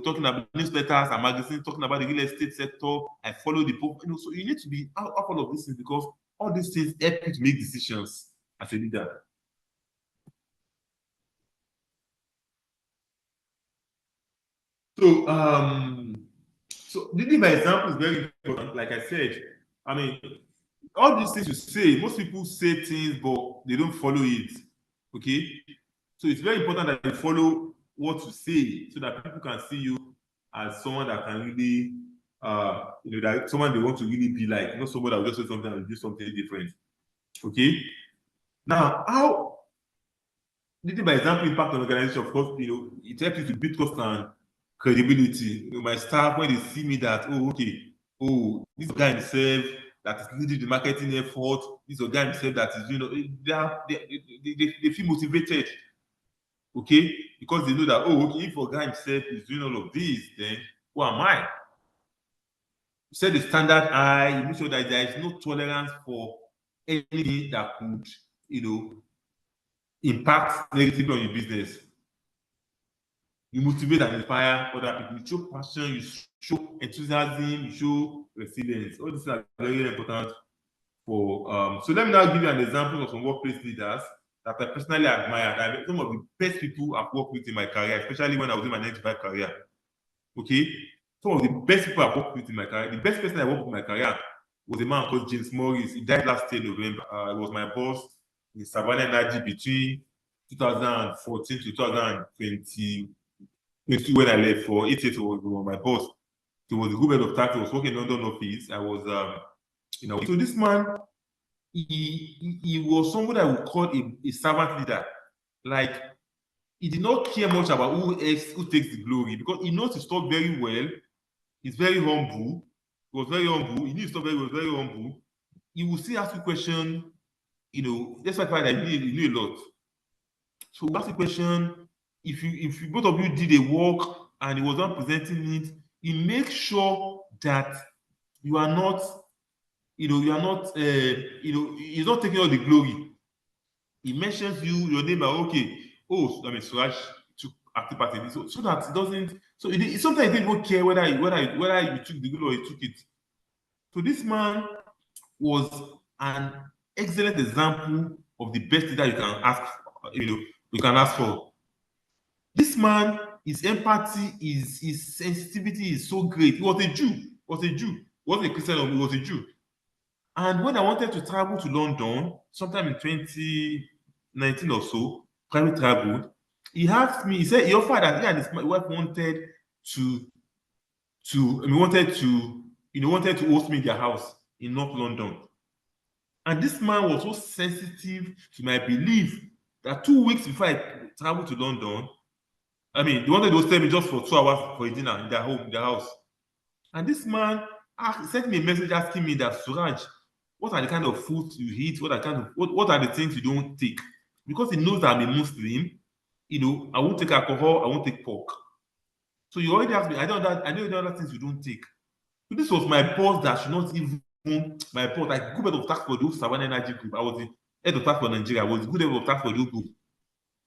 talking about newsletters and magazines talking about the real estate sector. I follow the book. So you need to be out of all of these things because all these things help you to make decisions as a leader. So leading by example is very important. Like I said, I mean, all these things you say, most people say things, but they don't follow it. Okay, so it's very important that you follow what you say, so that people can see you as someone that can really, that someone they want to really be like, not someone that will just say something and do something different. Okay, now how leading by example impact on organization? Of course, it helps you to build trust and credibility. My staff, when they see me that, oh, okay, oh, this guy himself that is leading the marketing effort, this guy himself that is, they feel motivated, okay, because they know that, oh, okay, if a guy himself is doing all of this, then who am I? You set the standard high, you make sure that there is no tolerance for anything that could, impact negatively on your business. You motivate and inspire other people. You show passion, you show enthusiasm, you show resilience. All these are very important for. So let me now give you an example of some workplace leaders that I personally admire. Some of the best people I've worked with in my career, especially when I was in my 9-to-5 career. Okay, some of the best people I've worked with in my career. The best person I worked with in my career was a man called James Morris. He died last year, November. He was my boss in Savannah Energy between 2014 to 2020. When I left for 8 years, he was my boss. He was the group head of tax. I was working in London office. I was, So this man, he was somebody I would call a servant leader. Like, he did not care much about who takes the glory, because he knows his talk very well. He's very humble. He was very humble. He knew his talk very well. He was very humble. He will still ask you question. That's why he knew a lot. So ask the question. If you both of you did a work and he was not presenting it, he makes sure that you are not, he's not taking all the glory. He mentions your name, okay. Oh, Suraj took active part in this, so that it doesn't. So sometimes he didn't even care whether you took the glory or he took it. So this man was an excellent example of the best leader you can ask. You can ask for. This man, his empathy, his sensitivity is so great. He was a Jew. He wasn't a Christian, he was a Jew. And when I wanted to travel to London, sometime in 2019 or so, private travel, he asked me, he said he offered that he and his wife wanted to host me in their house in North London. And this man was so sensitive to my belief that 2 weeks before I traveled to London, they wanted to host me just for 2 hours for a dinner in their home, in their house. And this man sent me a message asking me that, Suraj, what are the kind of foods you eat? What are the things you don't take? Because he knows that I'm a Muslim, I won't take alcohol, I won't take pork. So you already asked me, I know the other things you don't take. So this was my boss that should not even my boss, like good head of tax for the Savannah Energy Group. I was the head of tax for Nigeria. I was the good head of tax for the group.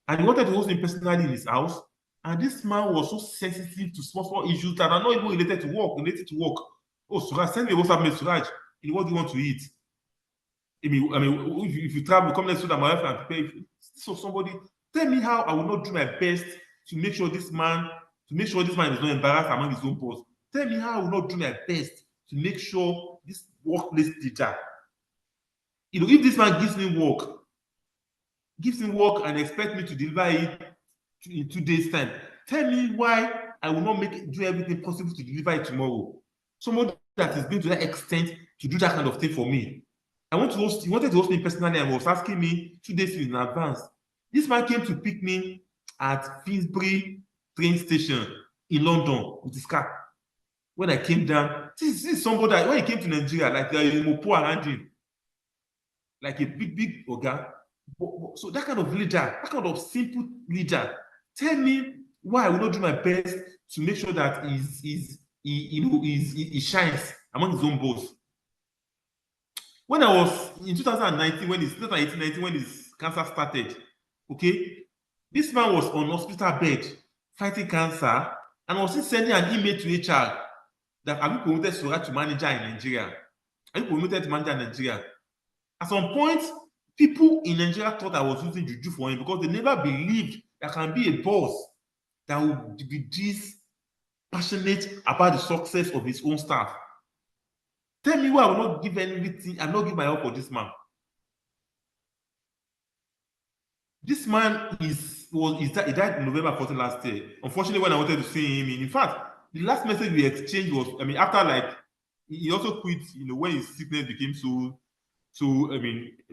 And he wanted to host me personally in his house. And this man was so sensitive to small issues that are not even related to work. Oh, Suraj, send me a WhatsApp message, Suraj. What do you want to eat? If you travel, come let's so that my wife can prepare. So somebody tell me how I will not do my best to make sure this man is not embarrassed among his own boss. Tell me how I will not do my best to make sure this workplace leader, if this man gives him work and expect me to deliver it in 2 days' time, tell me why I will not do everything possible to deliver it tomorrow. Somebody that is going to that extent to do that kind of thing for me. He wanted to host me personally and was asking me 2 days in advance. This man came to pick me at Finsbury train station in London with his car. When I came down, this is somebody that when he came to Nigeria, like a mopo around him, like a big oga. So that kind of leader, that kind of simple leader, tell me why I will not do my best to make sure that he shines among his own boss. When I was in 2019, when his cancer started, okay, this man was on hospital bed fighting cancer and was still sending an email to HR that have you promoted Suraj to manager in Nigeria? Are you promoted to manager in Nigeria? At some point, people in Nigeria thought I was using juju for him because they never believed there can be a boss that would be this passionate about the success of his own staff. Tell me why I will not give anything, I will not give my help for this man. This man he died in November 14 last year. Unfortunately, when I wanted to see him, in fact, the last message we exchanged was, after he also quit, when his sickness became so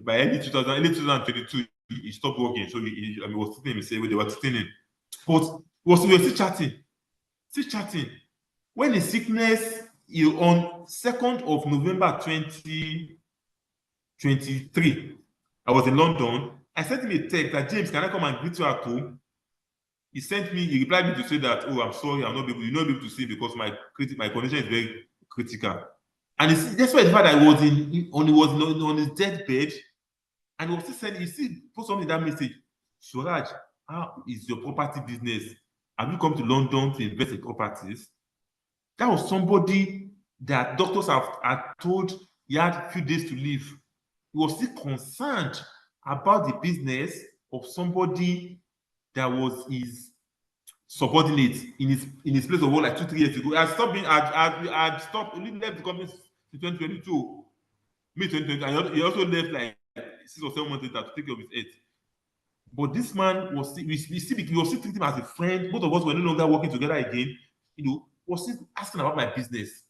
by early 2022, he stopped working. So he was sitting in the same way they were sitting in. But we were still chatting. still chatting. When his sickness, on 2nd of November 2023, I was in London. I sent him a text that, James, can I come and greet you at home? He replied me to say that, oh, I'm sorry, I'm not able, you're not able to see because my condition is very critical. And that's why the fact that I was on his deathbed, and he was still sending, put something in that message. Suraj, how is your property business? Have you come to London to invest in properties? That was somebody that doctors have told he had a few days to live. He was still concerned about the business of somebody that was his subordinate in his place of work like 2-3 years ago. I stopped left the company in 2022, May 2020, and he also left like 6 or 7 months later to take care of his health. But this man was still, we still treating him as a friend. Both of us were no longer working together again. Was still asking about my business.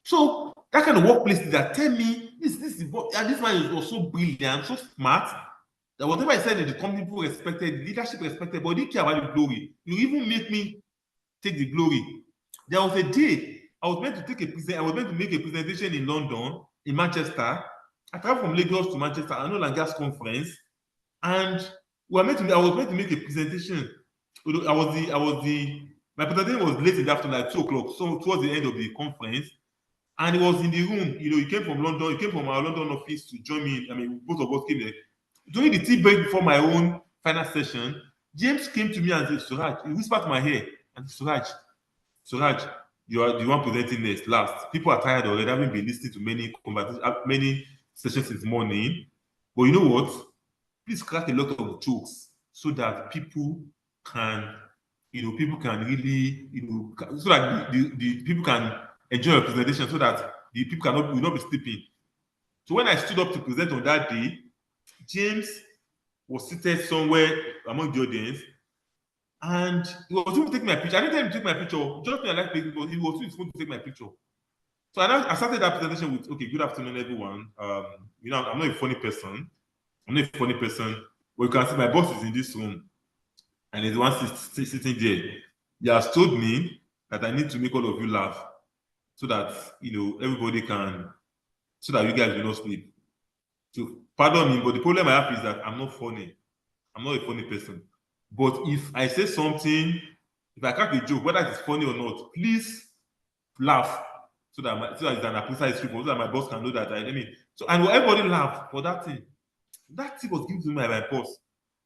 So that kind of workplace that tell me this man was so brilliant, so smart, that whatever I said in the company, people respected, leadership respected, but he didn't care about the glory. You even make me take the glory. There was a day I was meant to make a presentation in London, in Manchester. I traveled from Lagos to Manchester, an oil and gas conference, and I was meant to make a presentation. My presentation was late in the afternoon, like 2 o'clock, so towards the end of the conference. And he was in the room. He came from London. He came from our London office to join me. I mean, both of us came there. During the tea break before my own final session, James came to me and said, Suraj, he whispered to my ear, and said, Suraj, you are the one presenting next, last. People are tired already. I haven't been listening to many sessions since morning. But you know what? Please crack a lot of jokes so that people can really, so that the people can enjoy your presentation, so that the people will not be sleeping. So when I stood up to present on that day, James was seated somewhere among the audience, and he was even taking my picture. I didn't tell him to take my picture. Just me, I like taking, but he was too going to take my picture. So I started that presentation with, okay, good afternoon, everyone. I'm not a funny person. But you can see my boss is in this room, and he's the one sitting there. He has told me that I need to make all of you laugh, so that everybody can, so that you guys will not sleep. So pardon me, but the problem I have is that I'm not funny. I'm not a funny person. But if I say something, if I crack a joke, whether it's funny or not, please laugh, so that it's an appreciation script, so that my boss can know that and everybody laugh for that thing. That thing was given to me by my boss.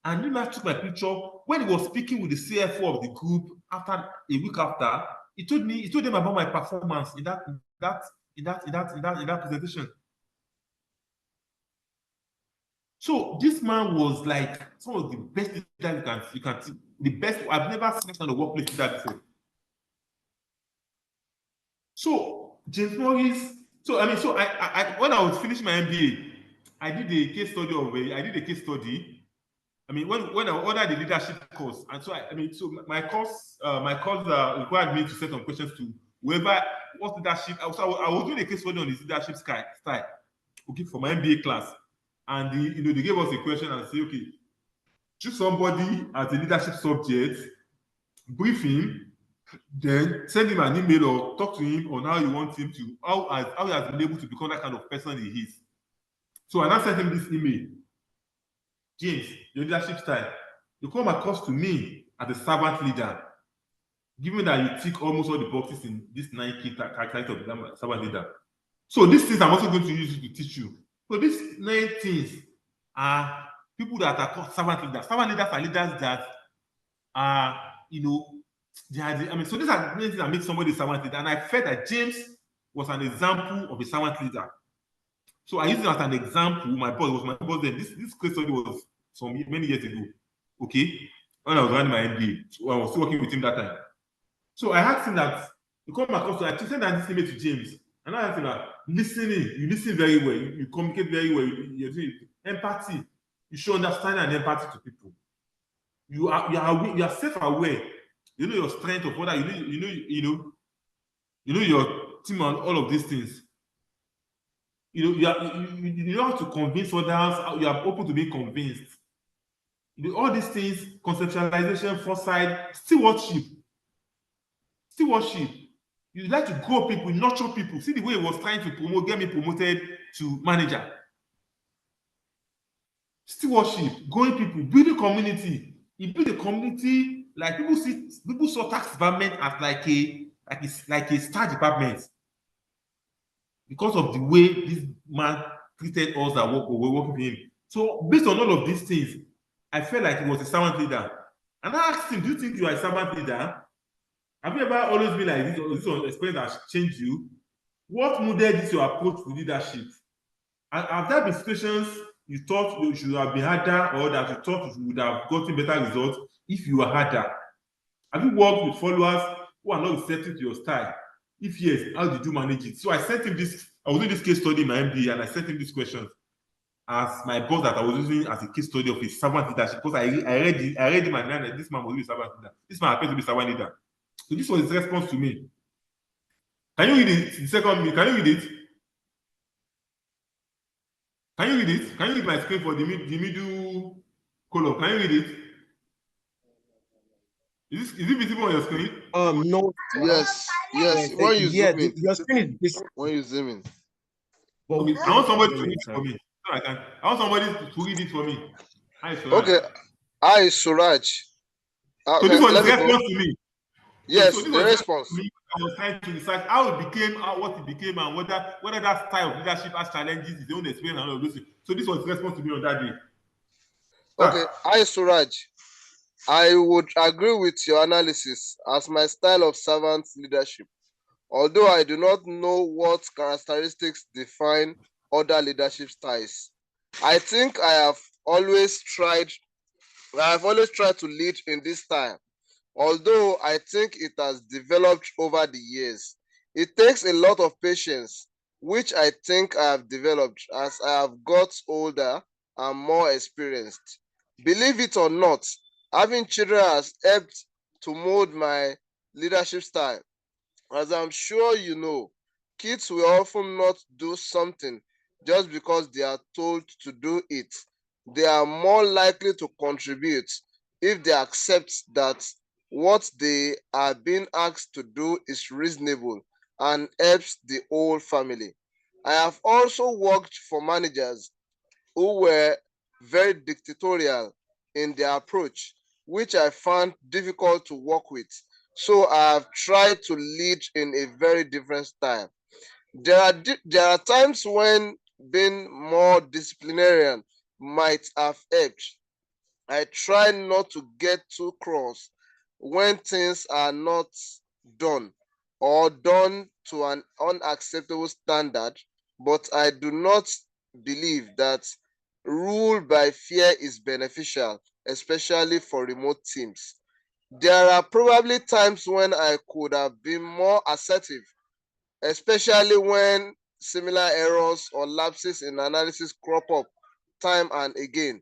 And then I took my picture. When he was speaking with the CFO of the group after a week after, he told them about my performance in that presentation. So this man was like some of the best leaders you can see. The best. I've never seen kind of workplace leader before. So James Morris. So I when I was finishing my MBA, I did a case study. I mean, when I ordered the leadership course, and so my course required me to set some questions to whoever what leadership. I was doing a case study on his leadership style, okay, for my MBA class, and they gave us a question and say, okay, choose somebody as a leadership subject, brief him, then send him an email or talk to him on how you want him to how he has been able to become that kind of person he is. So I now sent him this email. James, your leadership style, you come across to me as a servant leader, given that you tick almost all the boxes in this 9 key characteristics of the servant leader. So these things I'm also going to use to teach you. So these 9 things are people that are called servant leaders. Servant leaders are leaders that are, so these are the things that make somebody a servant leader. And I felt that James was an example of a servant leader. So I used it as an example. My boss then. This case study was many years ago. Okay, when I was running my MBA, so I was still working with him that time. So I asked him that you come across. I sent this email to James, and I asked him that listening. You listen very well. You communicate very well. You're doing empathy. You show understanding and empathy to people. You are self-aware. You know your strength of what you know your team and all of these things. You know how to convince others. You are open to being convinced. all these things, conceptualization, foresight, stewardship. Stewardship. You like to grow people, nurture people. See the way he was trying to promote, get me promoted to manager. Stewardship, growing people, building community. He built a community like people saw tax department as like a star department because of the way this man treated us that were working with him. So based on all of these things, I felt like he was a servant leader. And I asked him, do you think you are a servant leader? Have you ever always been like this, or this experience has changed you? What model is your approach to leadership? And have there been situations you thought you should have been harder, or that you thought you would have gotten better results if you were harder? Have you worked with followers who are not receptive to your style? If yes, how did you manage it? So I sent him this, I was doing this case study in my MD, and I sent him these questions as my boss that I was using as a case study of his servant leadership, because I read him and then this man was really a servant leader. This man appears to be a servant leader. So this was his response to me. Can you read it? The second me, can you read it? Can you read it? Can you read my screen for the middle column? Can you read it? Is it visible on your screen? No. Yes. When you zoom in. Your screen is when you zoom in. Well, okay, I want somebody to read it for me. No, I can't. I want somebody to read it for me. Hi, Suraj. Okay. Hi, Suraj. So this was his response to me. Yes, so the response. I was trying to research how it became, what it became, and whether that style of leadership has challenges, his own experience, and all of those things. So this was his response to me on that day. Okay, hi Suraj. I would agree with your analysis as my style of servant leadership. Although I do not know what characteristics define other leadership styles, I think I have always tried to lead in this style. Although I think it has developed over the years. It takes a lot of patience, which I think I have developed as I have got older and more experienced. Believe it or not, having children has helped to mold my leadership style. As I'm sure you know, kids will often not do something just because they are told to do it. They are more likely to contribute if they accept that what they are being asked to do is reasonable and helps the whole family. I have also worked for managers who were very dictatorial in their approach, which I found difficult to work with. So I have tried to lead in a very different style. There are times when being more disciplinarian might have helped. I try not to get too cross when things are not done or done to an unacceptable standard, but I do not believe that rule by fear is beneficial, especially for remote teams. There are probably times when I could have been more assertive, especially when similar errors or lapses in analysis crop up time and again.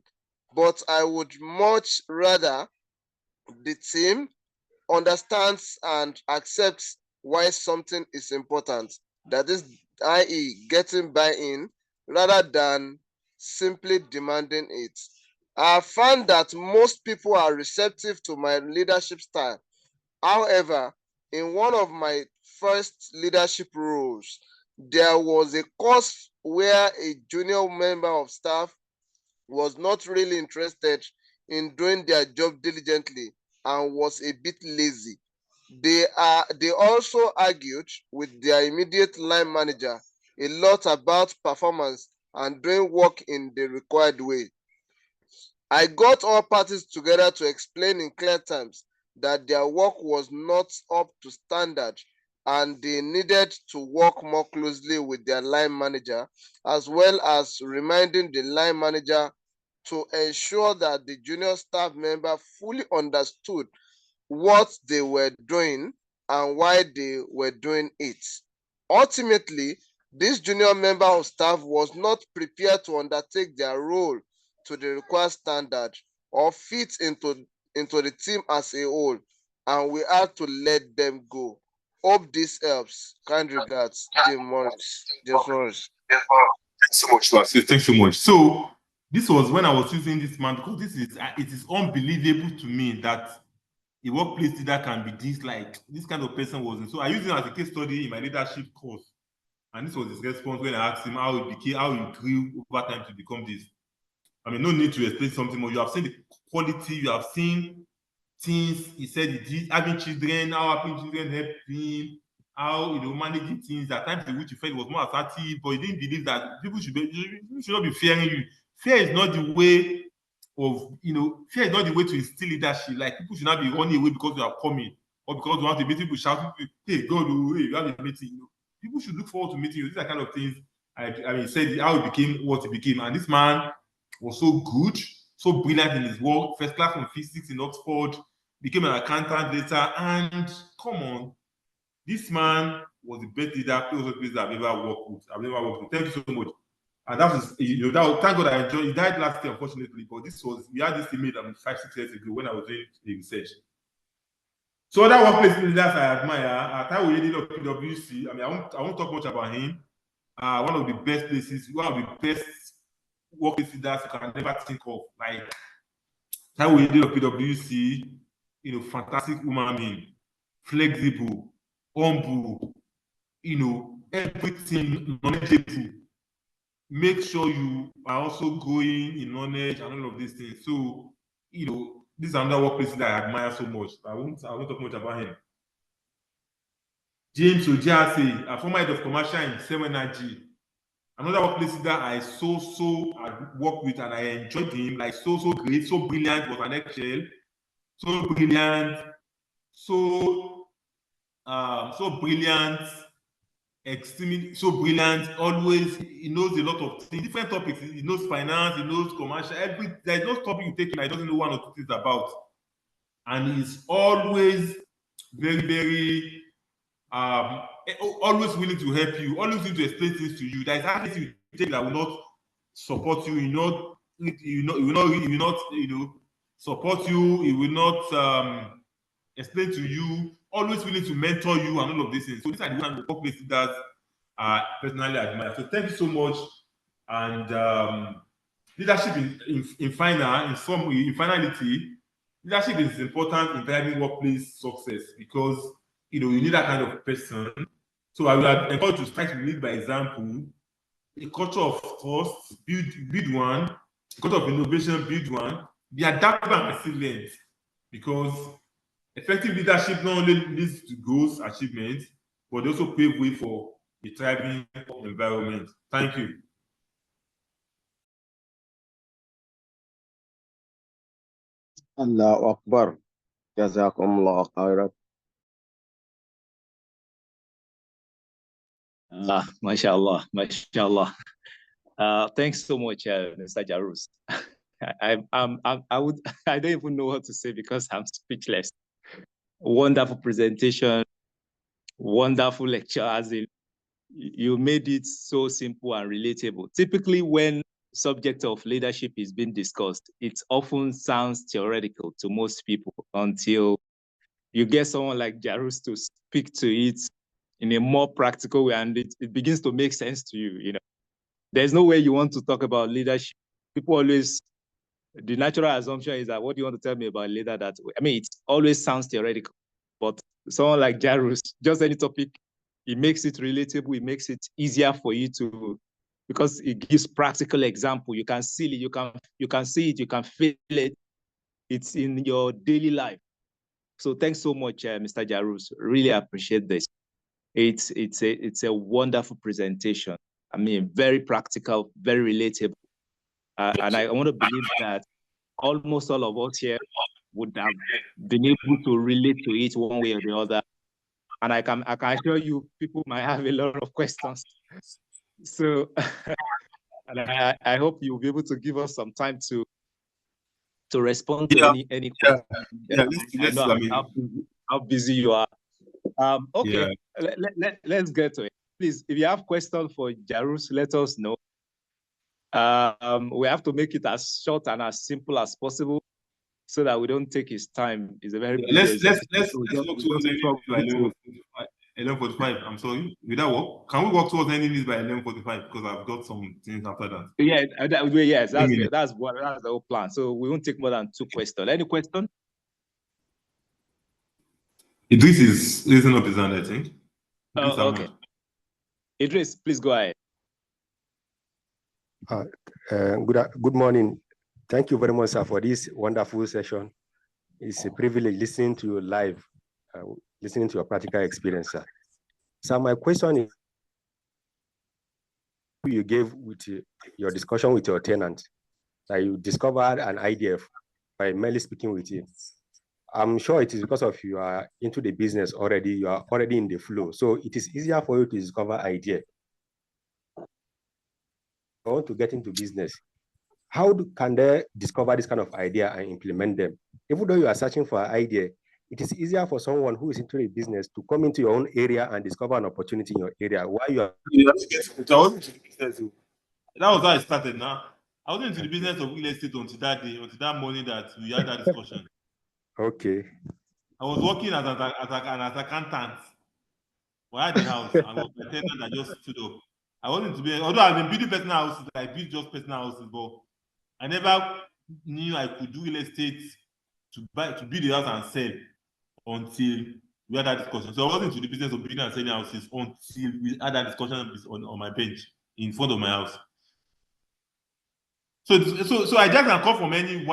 But I would much rather the team understands and accepts why something is important, that is, i.e., getting buy-in, rather than simply demanding it. I found that most people are receptive to my leadership style. However, in one of my first leadership roles, there was a course where a junior member of staff was not really interested in doing their job diligently and was a bit lazy. They also argued with their immediate line manager a lot about performance and doing work in the required way. I got all parties together to explain in clear terms that their work was not up to standard and they needed to work more closely with their line manager, as well as reminding the line manager to ensure that the junior staff member fully understood what they were doing and why they were doing it. Ultimately, this junior member of staff was not prepared to undertake their role to the required standard or fit into the team as a whole, and we had to let them go. Hope this helps. Kind regards, James Morris. Thanks so much, Lassie. Thanks so much. So this was when I was using this man, because it is unbelievable to me that a workplace leader can be this kind of person was. So I used it as a case study in my leadership course. And this was his response when I asked him how he grew over time to become this. I mean, no need to explain something more. You have seen the quality, you have seen things. He said he did having children, how having children helped him, how managing things. At times in which he felt was more assertive, but he didn't believe that people should not be fearing you. Fear is not the way fear is not the way to instill leadership. Like, people should not be running away because you are coming, or because you want to meet people shouting, hey, God, hey, you have a meeting. People should look forward to meeting you. These are kind of things. I mean, said how he became what he became. And this man was so good, so brilliant in his work, first class from physics in Oxford, became an accountant later. And come on, this man was the best leader, place I've ever worked with. Thank you so much. And that was, thank God I enjoyed. He died last year, unfortunately, but we had this email 5-6 years ago when I was doing the research. So other workplace leaders I admire, Taiwo Yedide of PwC. I mean, I won't talk much about him. One of the best places, one of the best workplace leaders you can never think of. Like Taiwo Yedide of PwC, fantastic human being, flexible, humble, everything knowledgeable. Make sure you are also growing in knowledge and all of these things. So, this is another workplace that I admire so much. I won't talk much about him. James Ojase, a former head of commercial in 7IG. Another workplace that I worked with and I enjoyed him, like so great, so brilliant, was an Excel, so brilliant, so brilliant, extremely so brilliant. Always, he knows a lot of things, different topics. He knows finance, he knows commercial. There's no topic you take him, I doesn't know one or two things about, and he's always very, very always willing to help you, always willing to explain things to you. There is anything you take that will not support you. He will not support you. He will not explain to you. Always willing to mentor you and all of these things. So these are the kind of workplace leaders I personally admire. So thank you so much. And leadership in finality, leadership is important in driving workplace success, because you need that kind of person. So I would encourage you to try to lead by example. A culture of trust, build one. A culture of innovation, build one. Be adaptable and resilient, because effective leadership not only leads to goals, achievements, but also pave way for a thriving environment. Thank you. Allahu Akbar. Jazakumullah khairan. Mashallah, mashallah. Thanks so much, Mr. Jarus. I don't even know what to say because I'm speechless. Wonderful presentation, wonderful lecture. As in, you made it so simple and relatable. Typically, when subject of leadership is being discussed, it often sounds theoretical to most people until you get someone like Jarus to speak to it in a more practical way, and it begins to make sense to you. There's no way you want to talk about leadership. People always, the natural assumption is that, what do you want to tell me about leader that way? I mean, it always sounds theoretical, but someone like Jarus, just any topic, it makes it relatable, it makes it easier for you to, because it gives practical example. You can see it, you can see it, you can feel it. It's in your daily life. So thanks so much, Mr. Jarus. Really appreciate this. It's a wonderful presentation. I mean, very practical, very relatable. And I want to believe that almost all of us here would have been able to relate to it one way or the other. And I can assure you, people might have a lot of questions. So, and I hope you'll be able to give us some time to respond to any questions. I know how busy you are. Okay, let's get to it. Please, if you have questions for Jarus, let us know. We have to make it as short and as simple as possible, so that we don't take his time. It's a very busy let's look to 11:45. I'm sorry. Will that work? Can we work towards ending this by 11:45? Because I've got some things after that. Yeah, yes, that's the whole plan. So we won't take more than 2 questions. Any question? Idris is raising up his hand, I think. Oh, okay. Idris, please go ahead. Good morning. Thank you very much, sir, for this wonderful session. It's a privilege listening to you live, listening to your practical experience, sir. So my question is, you gave with your discussion with your tenant, that you discovered an idea by merely speaking with him. I'm sure it is because of you are into the business already, you are already in the flow. So it is easier for you to discover idea. I want to get into business. How can they discover this kind of idea and implement them? Even though you are searching for an idea, it is easier for someone who is into a business to come into your own area and discover an opportunity in your area while you are. That was how I started now. I wasn't into the business of real estate until that day, until that morning that we had that discussion. Okay. I was working as an accountant. We had the house, and was the tenant that just stood up. I wasn't to be, although I've been building personal houses, I built just personal houses, but I never knew I could do real estate to build a house and sell until we had that discussion. So I wasn't into the business of building and selling houses until we had that discussion on my bench in front of my house. So I just can come from anything.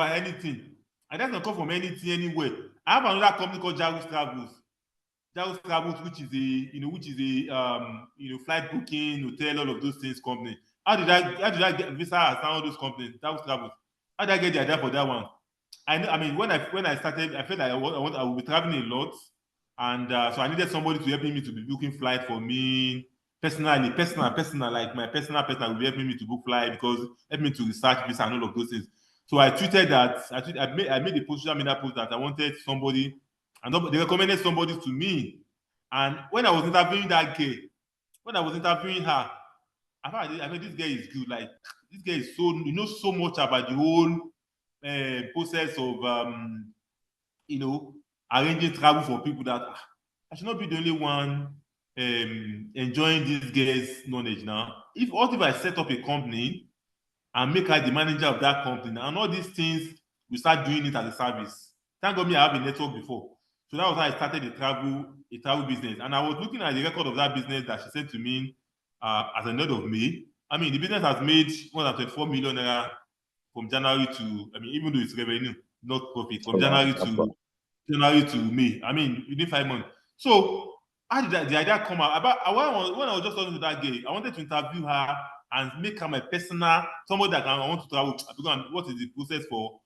I just can come from anything anywhere. I have another company called Jarus Travels. Jarus Travels, which is a flight booking, hotel, all of those things company. How did I get visa as all those companies? Jarus Travels. How did I get the idea for that one? I mean, when I started, I felt like I will be traveling a lot, and so I needed somebody to help me to be booking flight for me. Personal, like my personal will be helping me to book flight because help me to research visa and all of those things. So I tweeted that I made a social media post that I wanted somebody, and they recommended somebody to me. And when I was interviewing that girl, when I was interviewing her, I mean, this girl is good. Like this girl is knows so much about the whole process of arranging travel for people that I should not be the only one enjoying this girl's knowledge now. What if I set up a company and make her the manager of that company, and all these things, we start doing it as a service. Thank God I have a network before. So that was how I started a travel business. And I was looking at the record of that business that she sent to me as the end of May. I mean, the business has made more than 24 million naira from January to, I mean, even though it's revenue, not profit, from January to May. I mean, within 5 months. So how did the idea come out? When I was just talking to that girl, I wanted to interview her and make her my personal, somebody that I want to travel. What is the process for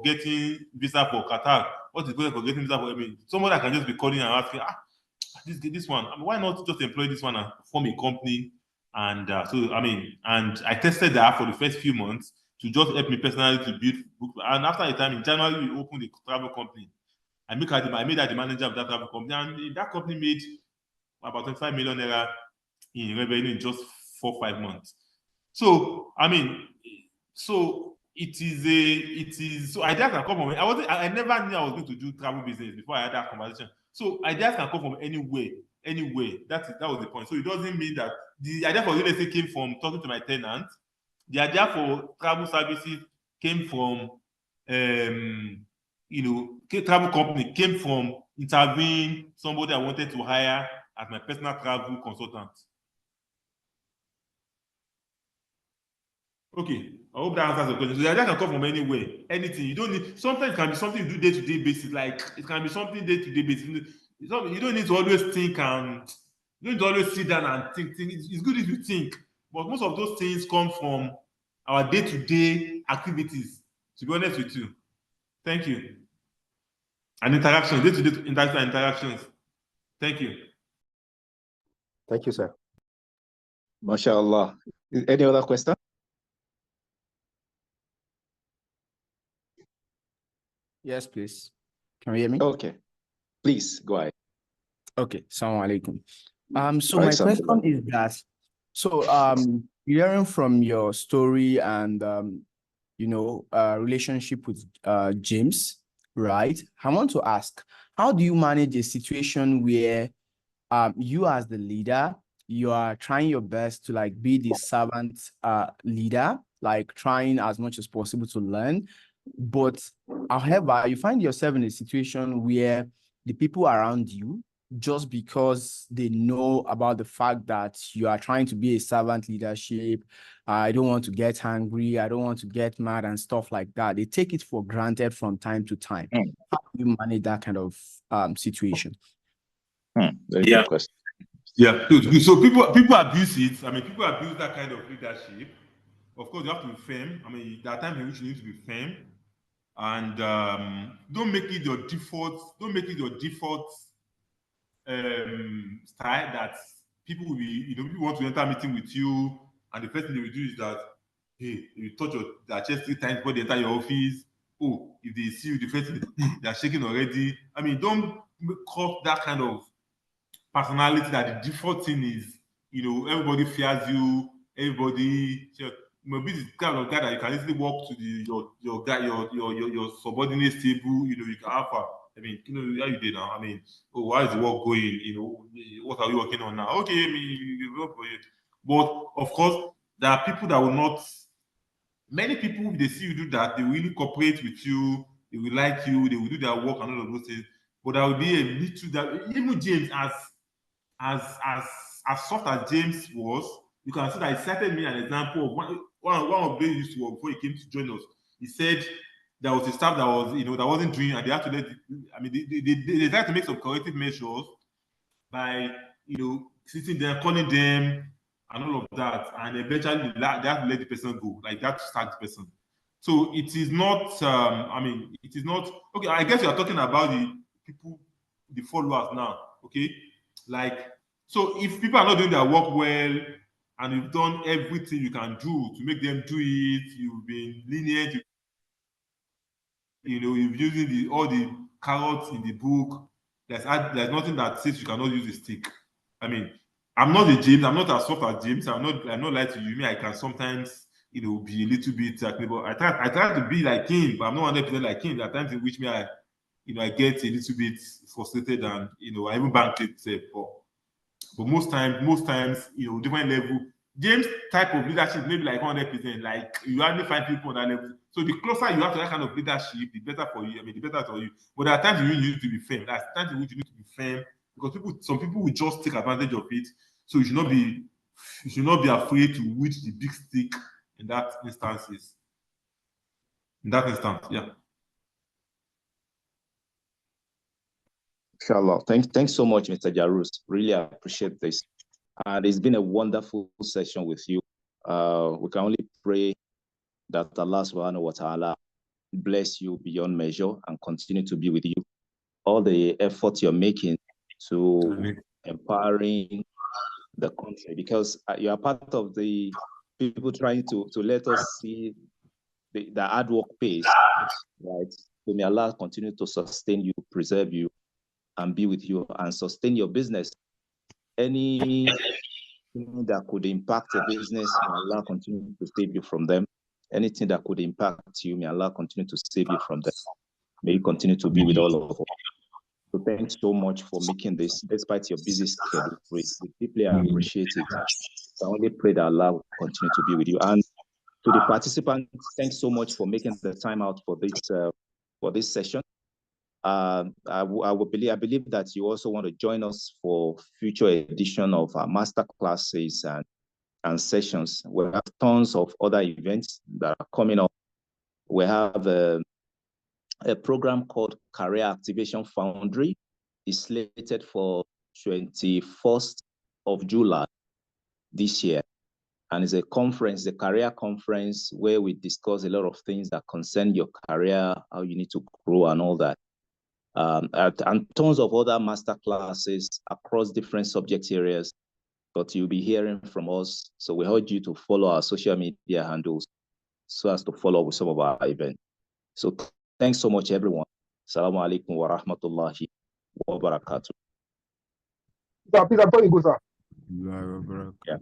getting visa for Qatar? What is the process for getting visa for, I mean, somebody that can just be calling and asking, this one, I mean, why not just employ this one and form a company? And and I tested that for the first few months to just help me personally to build book. And after a time in January, we opened a travel company. I made her the manager of that travel company, and that company made about 25 million naira in revenue in just 4-5 months. So I mean, so ideas can come from. I never knew I was going to do travel business before I had that conversation. So ideas can come from anywhere. That was the point. So it doesn't mean that the idea for real estate came from talking to my tenant. The idea for travel services came from travel company came from interviewing somebody I wanted to hire as my personal travel consultant. Okay, I hope that answers the question. So the idea can come from anywhere, anything. You don't need. Sometimes it can be something you do day-to-day basis. Like it can be something day-to-day basis. You don't need to always think and you don't need to always sit down and think. It's good if you think, but most of those things come from our day-to-day activities. To be honest with you, thank you. And interactions, day-to-day interactions. Thank you. Thank you, sir. MashaAllah. Any other question? Yes, please. Can you hear me? Okay. Please go ahead. Okay. Assalamu alaikum. So my question is that, hearing from your story and relationship with James, right? I want to ask, how do you manage a situation where you as the leader, you are trying your best to like be the servant leader, like trying as much as possible to learn. But however, you find yourself in a situation where the people around you, just because they know about the fact that you are trying to be a servant leadership, I don't want to get angry, I don't want to get mad and stuff like that. They take it for granted from time to time. How do you manage that kind of situation? Very good question. Yeah, so people abuse it. I mean, people abuse that kind of leadership. Of course, you have to be firm. I mean, there are times in which you need to be firm, and don't make it your default. Don't make it your default style that people will be. People want to enter a meeting with you, and the first thing they will do is that, hey, you touch their chest 3 times before they enter your office. Oh, if they see you, the first thing they are shaking already. I mean, don't cause that kind of personality that the default thing is, everybody fears you, everybody. Maybe the kind of guy that you can easily walk to your guy, your subordinate table, you can offer. I mean, how you did now? I mean, oh, how is the work going? What are you working on now? Okay, I mean, you work for it. But of course, there are people that will not. Many people, if they see you do that, they will really cooperate with you. They will like you. They will do their work and all of those things. But there will be a little that even James, as soft as James was, you can see that he cited me an example of one of them used to work before he came to join us. He said there was a staff that was, that wasn't doing, and they had to they tried to make some corrective measures by, sitting there, calling them, and all of that, and eventually they have to let the person go, like that to sack the person. So it is not, it is not, okay, I guess you are talking about the people, the followers now, okay? Like, so if people are not doing their work well, and you've done everything you can do to make them do it, you've been lenient, you've using all the carrots in the book, there's nothing that says you cannot use a stick. I mean, I'm not a James, I'm not as soft as James, I'm not lying to you. I can sometimes, be a little bit but I try to be like him, but I'm not 100% like him. There are times in which I get a little bit frustrated, and I even bank it. But most times, different level. James type of leadership maybe like 100%. Like you hardly find people on that level. So the closer you have to that kind of leadership, the better for you. I mean, the better for you. But there are times you need to be firm. There are times in which you need to be firm, because some people will just take advantage of it. So you should not be afraid to wield the big stick in that instance, yeah. Inshallah. Thanks so much, Mr. Jarus. Really appreciate this. And it's been a wonderful session with you. We can only pray that Allah subhanahu wa ta'ala bless you beyond measure and continue to be with you. All the effort you're making to empowering the country, because you are part of the people trying to let us see the hard work pays, right? So may Allah continue to sustain you, preserve you, and be with you and sustain your business. Anything that could impact your business, may Allah continue to save you from them. Anything that could impact you, may Allah continue to save you from them. May you continue to be with all of us. So thanks so much for making this, despite your busy schedule. We deeply appreciate it. I only pray that Allah will continue to be with you. And to the participants, thanks so much for making the time out for this session. I believe that you also want to join us for future edition of our master classes and sessions. We have tons of other events that are coming up. We have a program called Career Activation Foundry. It's slated for 21st of July this year. And it's a conference, a career conference, where we discuss a lot of things that concern your career, how you need to grow and all that. And tons of other master classes across different subject areas, but you'll be hearing from us. So we urge you to follow our social media handles so as to follow up with some of our events. So thanks so much, everyone. Assalamu alaikum wa rahmatullahi wa barakatuh. Peter, before you go, sir. Yeah.